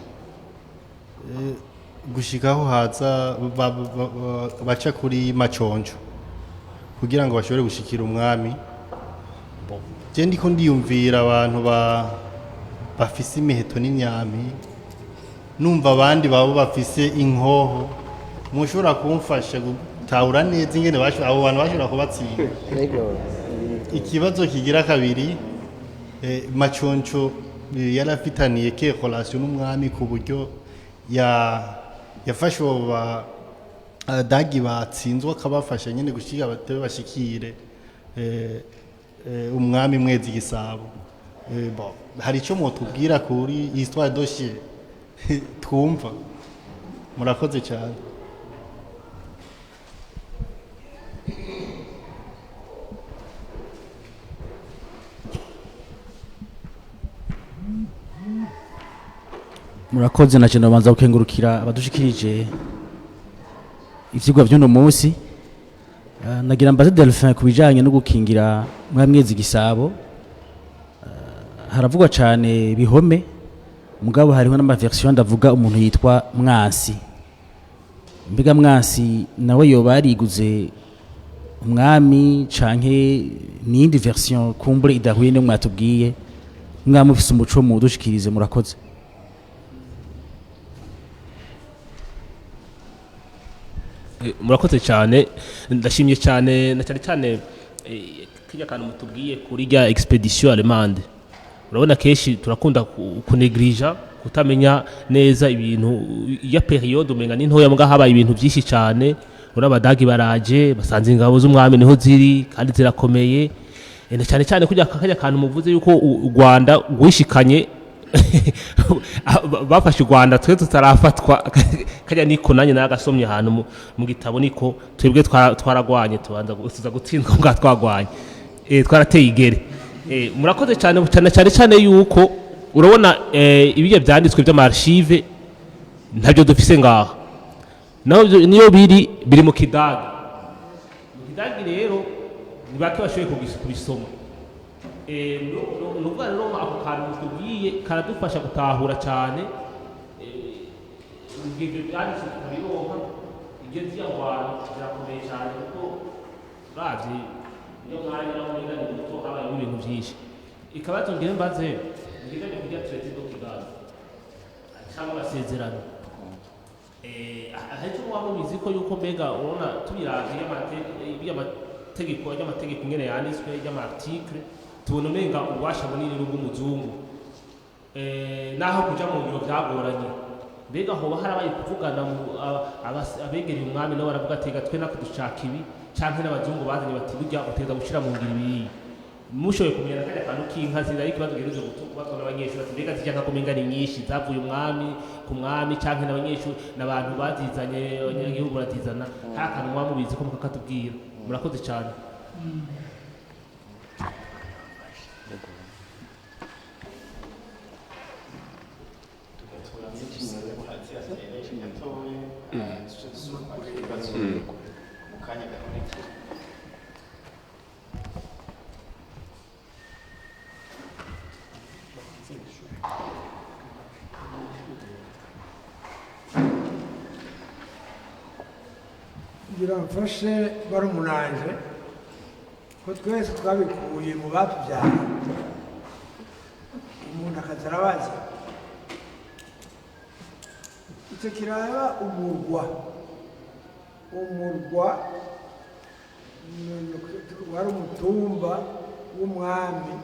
Speaker 6: gushikaho haza baca kuri Maconjo kugira ngo bashobore gushikira umwami. Je ndiko ndiyumvira abantu bafise imiheto n'imyami, numva abandi babo bafise inkoho, mushobora kumfasha gutahura neza ingene abo bantu bashobora kubatsinda. Ikibazo kigira kabiri, Maconjo yarafitaniye ke relation n'umwami ku buryo yafashe abadagi batsinzwe akabafasha nyine gushika batebe bashikire umwami Mwezi Gisabo. Hari icyo mutubwira kuri histoire dossier twumva? Murakoze cyane.
Speaker 7: Murakoze. Na cyane babanza gukengurukira abadushikirije ivyigwa by'uno munsi. Nagira mbaze Delphin kubijanye no gukingira Mwezi Gisabo. Haravugwa cyane Bihome, mugabo hariho n'amaversion ndavuga umuntu yitwa Mwasi. Mbega Mwasi nawe yoba yariguze umwami canke n'indi version kumbure idahuye no mwatubwiye? Mwami ufise umuco mu dushikirize. Murakoze.
Speaker 8: Murakoze cyane. Ndashimye cyane na cyane kijya kantu mutubwiye kuri rya expedition allemande. Urabona kenshi turakunda kunegrija kutamenya neza ibintu ya periode umenga ni ntoya mbwa habaye ibintu byinshi cyane. Urabadagi baraje basanze ingabo z'umwami niho ziri kandi zirakomeye. Na cyane kujya kajya kantu muvuze yuko u Rwanda gwishikanye bafashe u Rwanda twe tutarafatwa kajya niko nanye nagasomye ahantu mu gitabo niko twebwe twaragwanye tuza gutsindwa mbwa twagwanye twarateye igere. Murakoze cyane yuko urabona ibiye byanditswe by'amarchive ntabyo dufise ngaha, naho niyo biri mu Kidagi. Mu Kidagi rero nibake bashoboye kubisoma. Nuvuga rero ako kantu tubwiye karadufasha gutahura cyane ibyo byanditswe tukabironka. Ibyo by'ingwano birakomeye cyane kuko uravye niyo mwanya naho mwiganye muto habaye ibintu byinshi. Ikabazo ngire mbaze ngiganye kujya traité do Kigali cyangwa amasezerano. Ahetse wabo biziko yuko mbega urona tubiravye y'amategeko ngene yanditswe y'amarticle tubona menga ubasha bunini rw'umuzungu naho kuja mu biro byagoranye. Mbega hoba harabaye kuvugana abegereye umwami nawe baravuga ati gatwe nakudushaka ibi canke n'abazungu bazanye bati burya uteza gushira mu ngiro ibi. Mushoboye kumenya kajya kantu k'inka zira ikibazo gihereje gutubazwa n'abanyeshuri ati mbega zijya kumenga ni nyinshi zavuye umwami ku mwami canke n'abanyeshuri n'abantu bazizanye abanyagihugu baratizana. Hakantu mwamubizi ko mukakatubwira. Murakoze cyane.
Speaker 1: kugira mfashe barumunanje ko twese twabikuye mu batubyaye umuntu akaza arabaza icyo kiraba umurwa wari umutumba w'umwami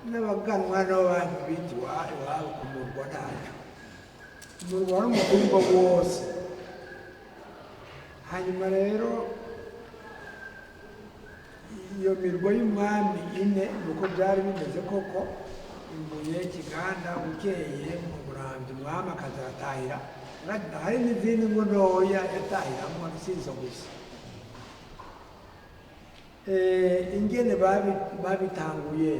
Speaker 1: n'abaganwa n'abami bita iwabo ku murwa ntacyo umurwa wari umutumba wose hanyuma rero iyo mirwa y'umwami ine nuko byari bimeze koko imbuye kiganda bukeye mu burambi umwami akazatahira hari n'izindi ngo ntoya yatahiramo nisizo gusa ingene babitanguye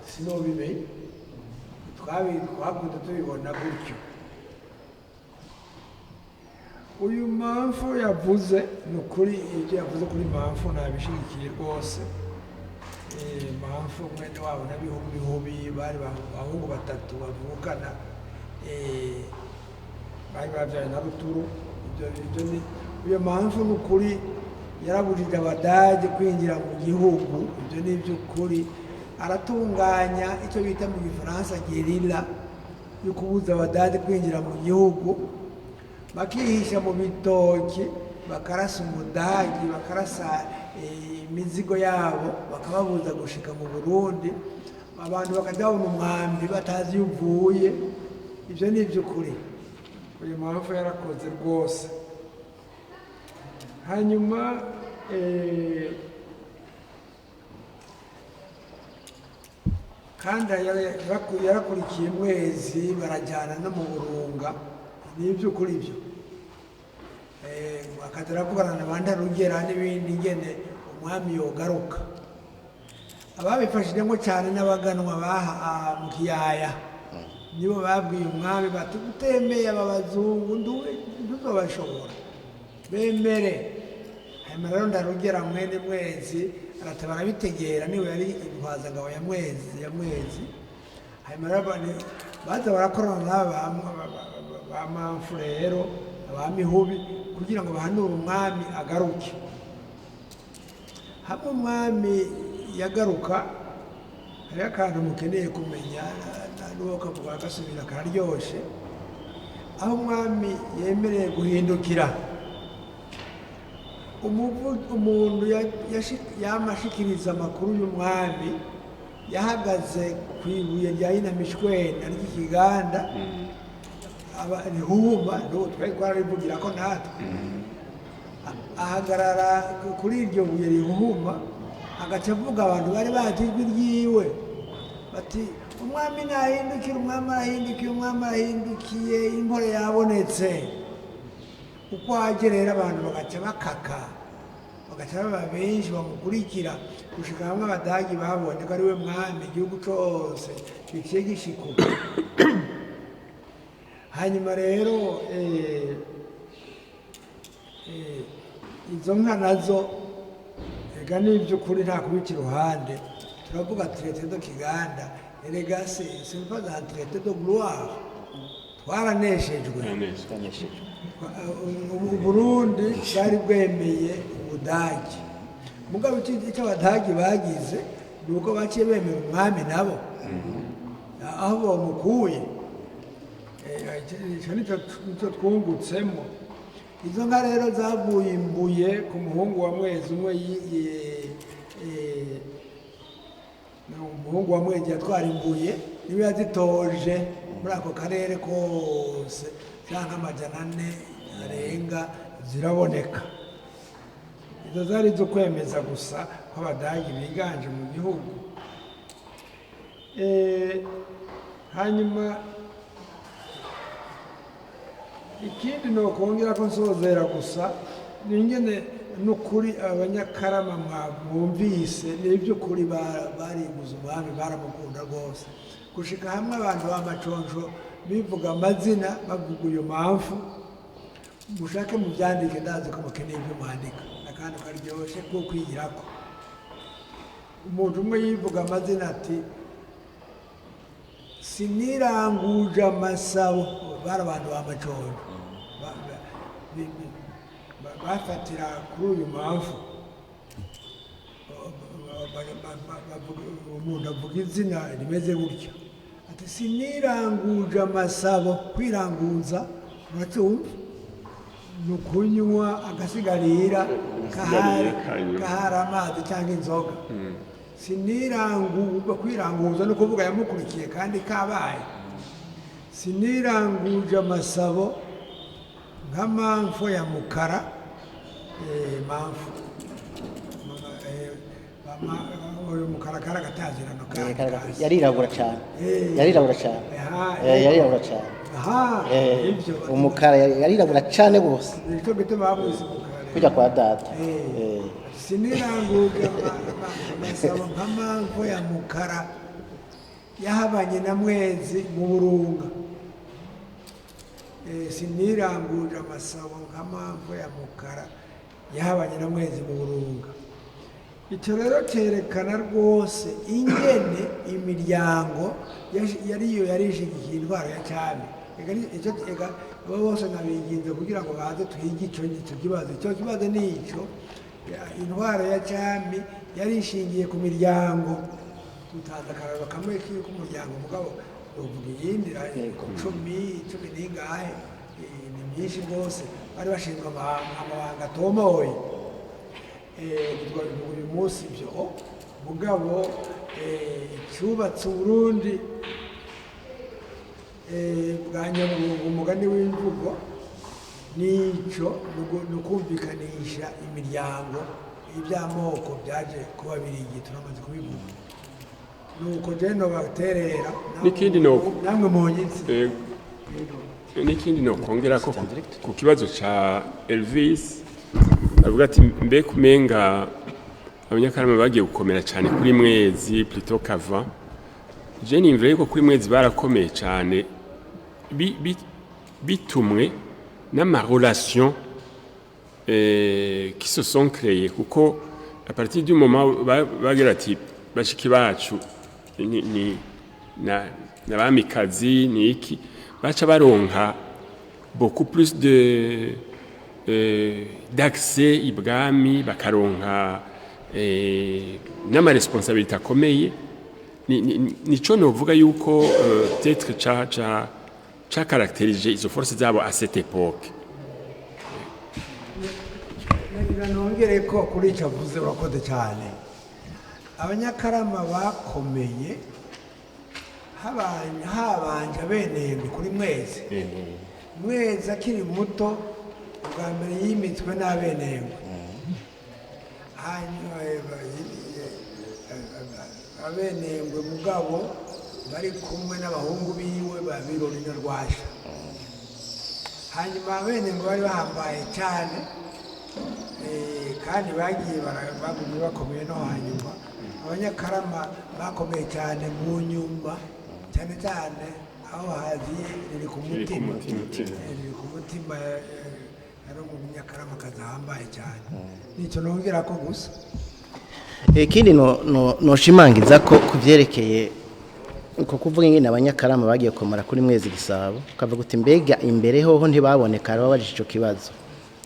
Speaker 1: sinobimenye twakunze tubibona gutyo uyu mpamvu yavuze ni ukuri ibyo yavuze kuri mpamvu ntabishigikiye rwose mpamvu mwene wabo na bihubi bari abahungu batatu bavukana bari babyaye na ruturu iyo mpamvu ni ukuri yarabujije abadage kwinjira mu gihugu ibyo ni iby'ukuri aratunganya icyo bita mu gifaransa gerilla yo kubuza abadage kwinjira mu gihugu bakihisha mu bitoki bakarasa umudagi bakarasa imizigo yabo bakababuza gushika mu Burundi abantu bakajya babona umwambi batazi iyo uvuye ibyo ni iby'ukuri uyu mpamvu yarakoze rwose hanyuma kandi yarakurikiye mwezi barajyana no mu burunga ni iby'ukuri byo akaza aravugana na ba Ndarugera n'ibindi ngene umwami yogaruka ababifashijemo cyane n'abaganwa baha mu kiyaya nibo babwiye umwami bati utemeye aba bazungu ntuzobashobora bemere hanyuma rero Ndarugera mwene mwezi arataba arabitegera niwe yari intwazangabo ya mwezi hanyuma rero baza barakorana n'aba ba mpamvu rero abamihubi kugira ngo bahanure umwami agaruke hamwe umwami yagaruka hariho akantu mukeneye kumenya n'uwo kavuga agasubira kararyoshe aho umwami yemereye guhindukira umuntu yamashikiriza amakuru y'umwami yahagaze ku ibuye rya Inamishwena ry'ikiganda rihuma twari twararivugira ko natwe ahagarara kuri iryo buye rihuma agaca avuga abantu bari bazi ijwi ryiwe bati umwami nahindukire umwami arahindukiye inkore yabonetse uko hagerera abantu bagaca bakaka bagaca baba benshi bamukurikira gushika hamwe abadagi babonye ko ari we mwami igihugu cyose giciye gishikuka hanyuma rero izo nka nazo ega n'iby'ukuri nta kubika iruhande turavuga traité de Kiganda erega c'est pas un traité de gloire twaraneshejwe Burundi bwari bwemeye ubudagi mugabo icyo abadagi bagize ni uko baciye bemera umwami nabo aho bamukuye icyo nicyo twungutsemo izo nka rero zavuye imbuye ku muhungu wa mwezi umwe umuhungu wa mwezi yatwara imbuye niwe yazitoje muri ako karere kose cyangwa 400 arenga ziraboneka izo zari zo kwemeza gusa ko abadagi biganje mu gihugu hanyuma ikindi ni ukongera ko nsozera gusa ni ingene n'ukuri abanyakarama mwumvise ni iby'ukuri bariguze umwami baramukunda rwose gushika hamwe abantu b'amaconjo bivuga amazina bavuga iyo mpamvu mushake mubyandike ndazi ko mukeneye ibyo mwandika akantu karyoshye ko kwigirako umuntu umwe yivuga amazina ati siniranguje amasabo bari abantu b'amaconjo bafatira kuri uyu mpamvu umuntu avuga izina rimeze gutya ati siniranguje amasabo kwiranguza muracyumva ni ukunywa agasigarira kahari amazi cyangwa inzoga siniranguje kwiranguza no kuvuga yamukurikiye kandi kabaye siniranguje amasabo nk'amamfu ya mukara mamfu uyu mukara kari agatazirano
Speaker 3: yarirabura cyane yarirabura cyane yarirabura cyane umukara yarirabura cyane bose
Speaker 1: nicyo gituma babuze umukara
Speaker 3: kujya kwa data
Speaker 1: siniranguje amasabo nk'amamfu ya mukara yahabanye na mwezi mu burunga siniranguje amasabo nk'amamvu ya mukara yahabanye na mwezi mu burunga icyo rero cyerekana rwose ingene imiryango yariyo yarishigikiye indwara ya cyami abo bose nabiginze kugira ngo baze twige icyo kibazo ni icyo indwara ya cyami yarishingiye ku miryango tutaza akararo kamwe k'umuryango mugabo uvuga iyindi cumi n'ingahe ni myinshi rwose bari bashinzwe amabanga atomoye uyu munsi ibyo mugabo cyubatse Uburundi bwa Nyaburunga umugani w'imvugo n'icyo ni ukumvikanisha imiryango iby'amoko byaje kuba birigi turamaze kubivuga nuko jeno baterera namwe munyitsi
Speaker 2: n'ikindi nokongera ko ku kibazo ca Elvis avuga ati mbe kumenga abanyakarama bagiye gukomera cyane kuri mwezi plutôt qu'avant je nimvire ko kuri mwezi barakomeye cyane bitumwe n'ama relation qui se sont créées kuko à partir du moment bagira ati bashiki bacu ni n'abamikazi ni iki baca baronka beaucoup plus de d'accès ibwami bakaronka n'amaresponsabilité akomeye nico novuga yuko peut-être ca caractérisé izo forces zabo à cette époque.
Speaker 1: nongere ko kuri icyo avuze urakoze cyane abanyakarama bakomeye habanje abeneye kuri mwezi mwezi akiri muto bwa mbere yimitswe n'abenengwe hanyuma abenengwe mugabo bari kumwe n'abahungu biwe babirori na rwasha hanyuma abenengwe bari bahambaye cyane kandi bagiye bagumye bakomeye no hanyuma abanyakarama bakomeye cyane mu nyumba cyane cyane aho haziye riri ku mutima ari umunyakarama kazahambaye cyane nicyo nongera ko gusa
Speaker 3: ikindi noshimangiza ko kuvyerekeye uko kuvuga ingene abanyakarama bagiye komara kuri mwezi gisabo kavuga uti mbega imbere hoho ntibaboneka babajije ico kibazo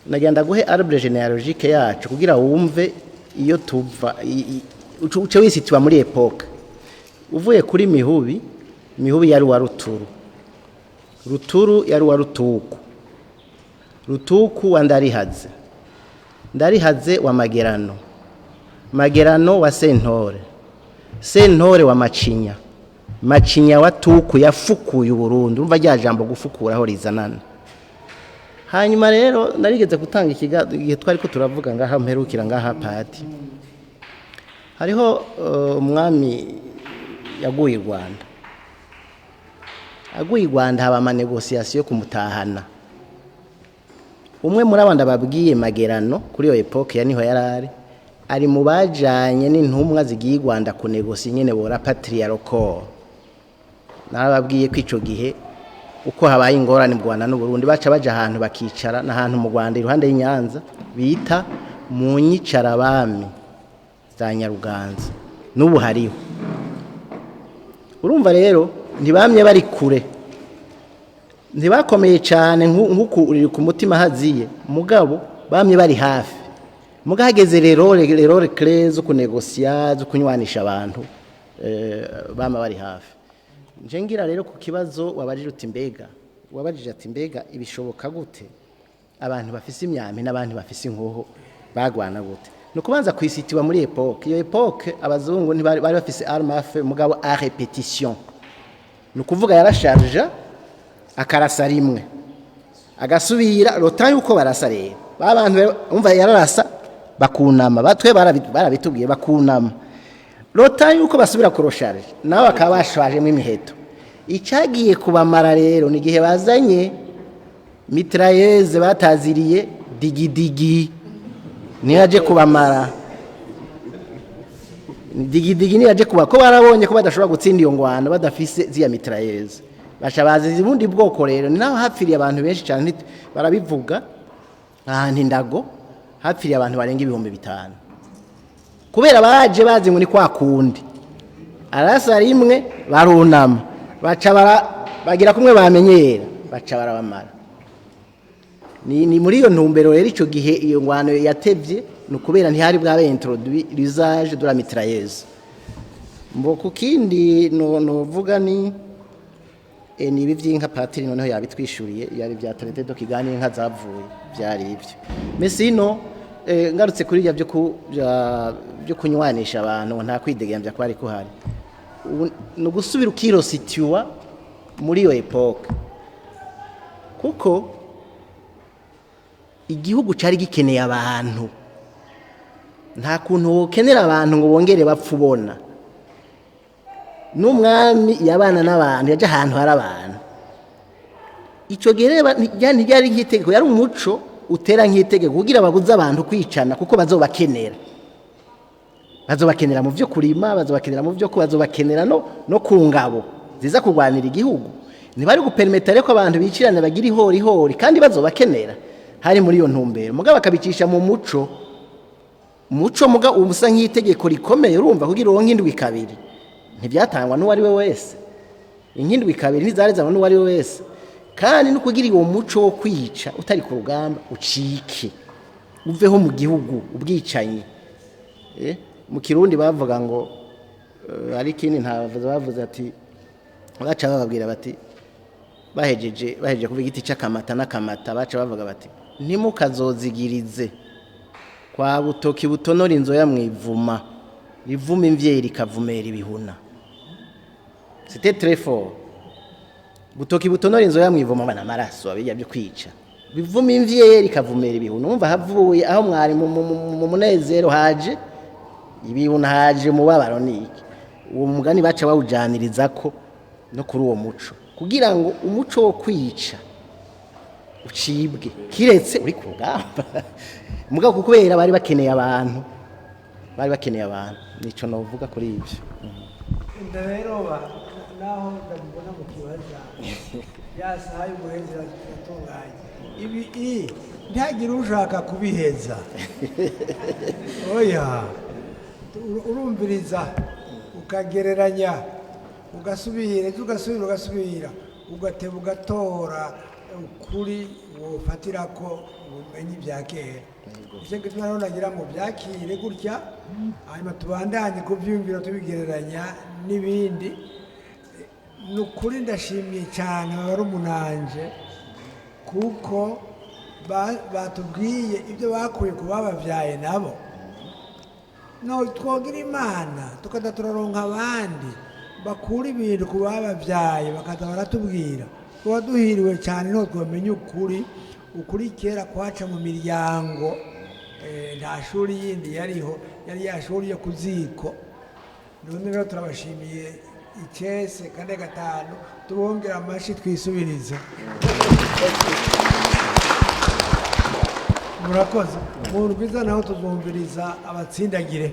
Speaker 3: nagenda guhe arbre généalogique yacu kugira wumve iyo tuva uce wisitiwa muri epoque uvuye kuri mihubi yari wa ruturu yari wa rutuku wa ndarihaze wa magerano wa sentore wa macinya wa tuku yafukuye Uburundi urumva rya jambo gufukuraho rizanana hanyuma rero narigeze gutanga igihe twari ko turavuga ngaha mperukira ngaha pati hariho umwami yaguye i Rwanda haba ama negociation yo kumutahana umwe muri abandi babwiye magerano kuri iyo epoque ya niho yarari ari mu bajanye n'intumwa zigiye i Rwanda ku negocia nyene bora patriarcal narababwiye ko ico gihe uko habaye ingorane mu Rwanda n'u Burundi baca baje ahantu bakicara n'ahantu mu Rwanda iruhande y'Inyanza bita mu nyicarabami za Nyaruganza n'ubu hariho urumva rero ntibamye bari kure ntibakomeye cyane nk'uko uri ku mutima haziye mugabo bamye bari hafi mugahageze rero clé zo kunegosiya zo kunywanisha abantu bama bari hafi nje ngira rero ku kibazo wabajije ati mbega ibishoboka gute abantu bafise imyambi n'abandi bafise inkoho bagwana gute nukubanza kwisitiwa muri epoque iyo epoque abazungu ntibari bafise arme à feu mugabo à répétition nukuvuga yarasharja akarasa rimwe agasubira lota yuko barasa rero babantu umva yararasa bakunama batwe barabitubwiye bakunama lota yuko basubira kurosharje nawe akaba bashwajemo imiheto icyagiye kubamara rero ni gihe bazanye mitrailleuse bataziriye digidigi niyaje kubamara digidigi niyaje kuba ko barabonye ko badashobora gutsinda iyo ngwano badafise ziya mitrailleuse bashabazi zibundi bwoko rero ni naho hapfiriye abantu benshi cyane barabivuga ahantu indago hapfiriye abantu barenga 5,000 kubera baje bazi ngo ni kwa kundi arasa rimwe barunama bagira kumwe bamenyera baca barabamara ni muri iyo ntumbero rero ico gihe iyo ngwano yatevye nukubera ntihari bwabe introduit l'usage de la mitrailleuse mboko kindi no vuga ni ibi by'inka patiri noneho yabitwishuriye yari bya traité do kiganire inka zavuye byari ibyo mesino ngarutse kuri byo kunywanisha abantu nta kwidegembya kwari kuhari no gusubira ukirositiwa muri iyo epoque kuko igihugu cyari gikeneye abantu nta kuntu wokenera abantu ngo bongere bapfubona n'umwami yabana n'abantu yaje ahantu hari abantu icyo gihe ryari nk'itegeko yari umuco utera nk'itegeko kugira babuze abantu kwicana kuko bazobakenera mu byo kurima bazobakenera mu byo bazobakenera no ku ngabo ziza kurwanira igihugu ntibari gupermeta reko abantu bicirana bagira ihori kandi bazobakenera hari muri iyo ntumbero mugabo akabicisha mu muco muga umusa nk'itegeko rikomeye urumva kugira uwo nk'indwi kabiri ntibyatangwa n'uwari we wese inkindwi kabiri ntizarezanwa n'uwari we wese kandi no kugira uwo muco wo kwica utari ku rugamba ucike uveho mu gihugu ubwicanye mu kirundi bavuga ngo ari ikindi ntavuze bavuze ati baca bababwira bati bahejeje kuvuga igiti cy'akamata n'akamata baca bavuga bati ntimukazozigirize kwa butoki butonora inzoya mwivuma rivuma imvyeyi rikavumera ibihuna c'était très fort butoki butonora inzoya mwivuma bana maraso abijya byo kwica bivuma imvyeyi rikavumera ibihuna umva havuye aho mwari mu munezero haje ibihuna haje mu babaro niki uwo mugani baca bawujaniriza ko no kuri uwo muco kugira ngo umuco wo kwica ucibwe kiretse uri ku rugamba mugabo kubera bari bakeneye abantu nico novuga kuri ibyo
Speaker 1: rero naho ndabibona mu kibaza yasaha y'ubuheza yatunganye ibi ntihagire ushaka kubiheza oya urumviriza ukagereranya ugasubira ugateba ugatora ukuri wofatira ko ubumenyi bya kera icyo gituma rero nagira ngo byakire gutya hanyuma tubandanye kubyumvira tubigereranya n'ibindi ni ukuri ndashimiye cyane barumunanje kuko batubwiye ibyo bakuye ku bababyaye nabo no twogira imana tukajya turaronka abandi bakura ibintu ku bababyaye bakaza baratubwira tuba duhiriwe cyane no twamenye ukuri kera kwaca mu miryango nta shuri yindi yariho yari ya shuri yo ku ziko none rero turabashimiye icyese kane gatanu tubongera amashyi twisubiriza murakoze mu rwiza naho tuzumviriza abatsindagire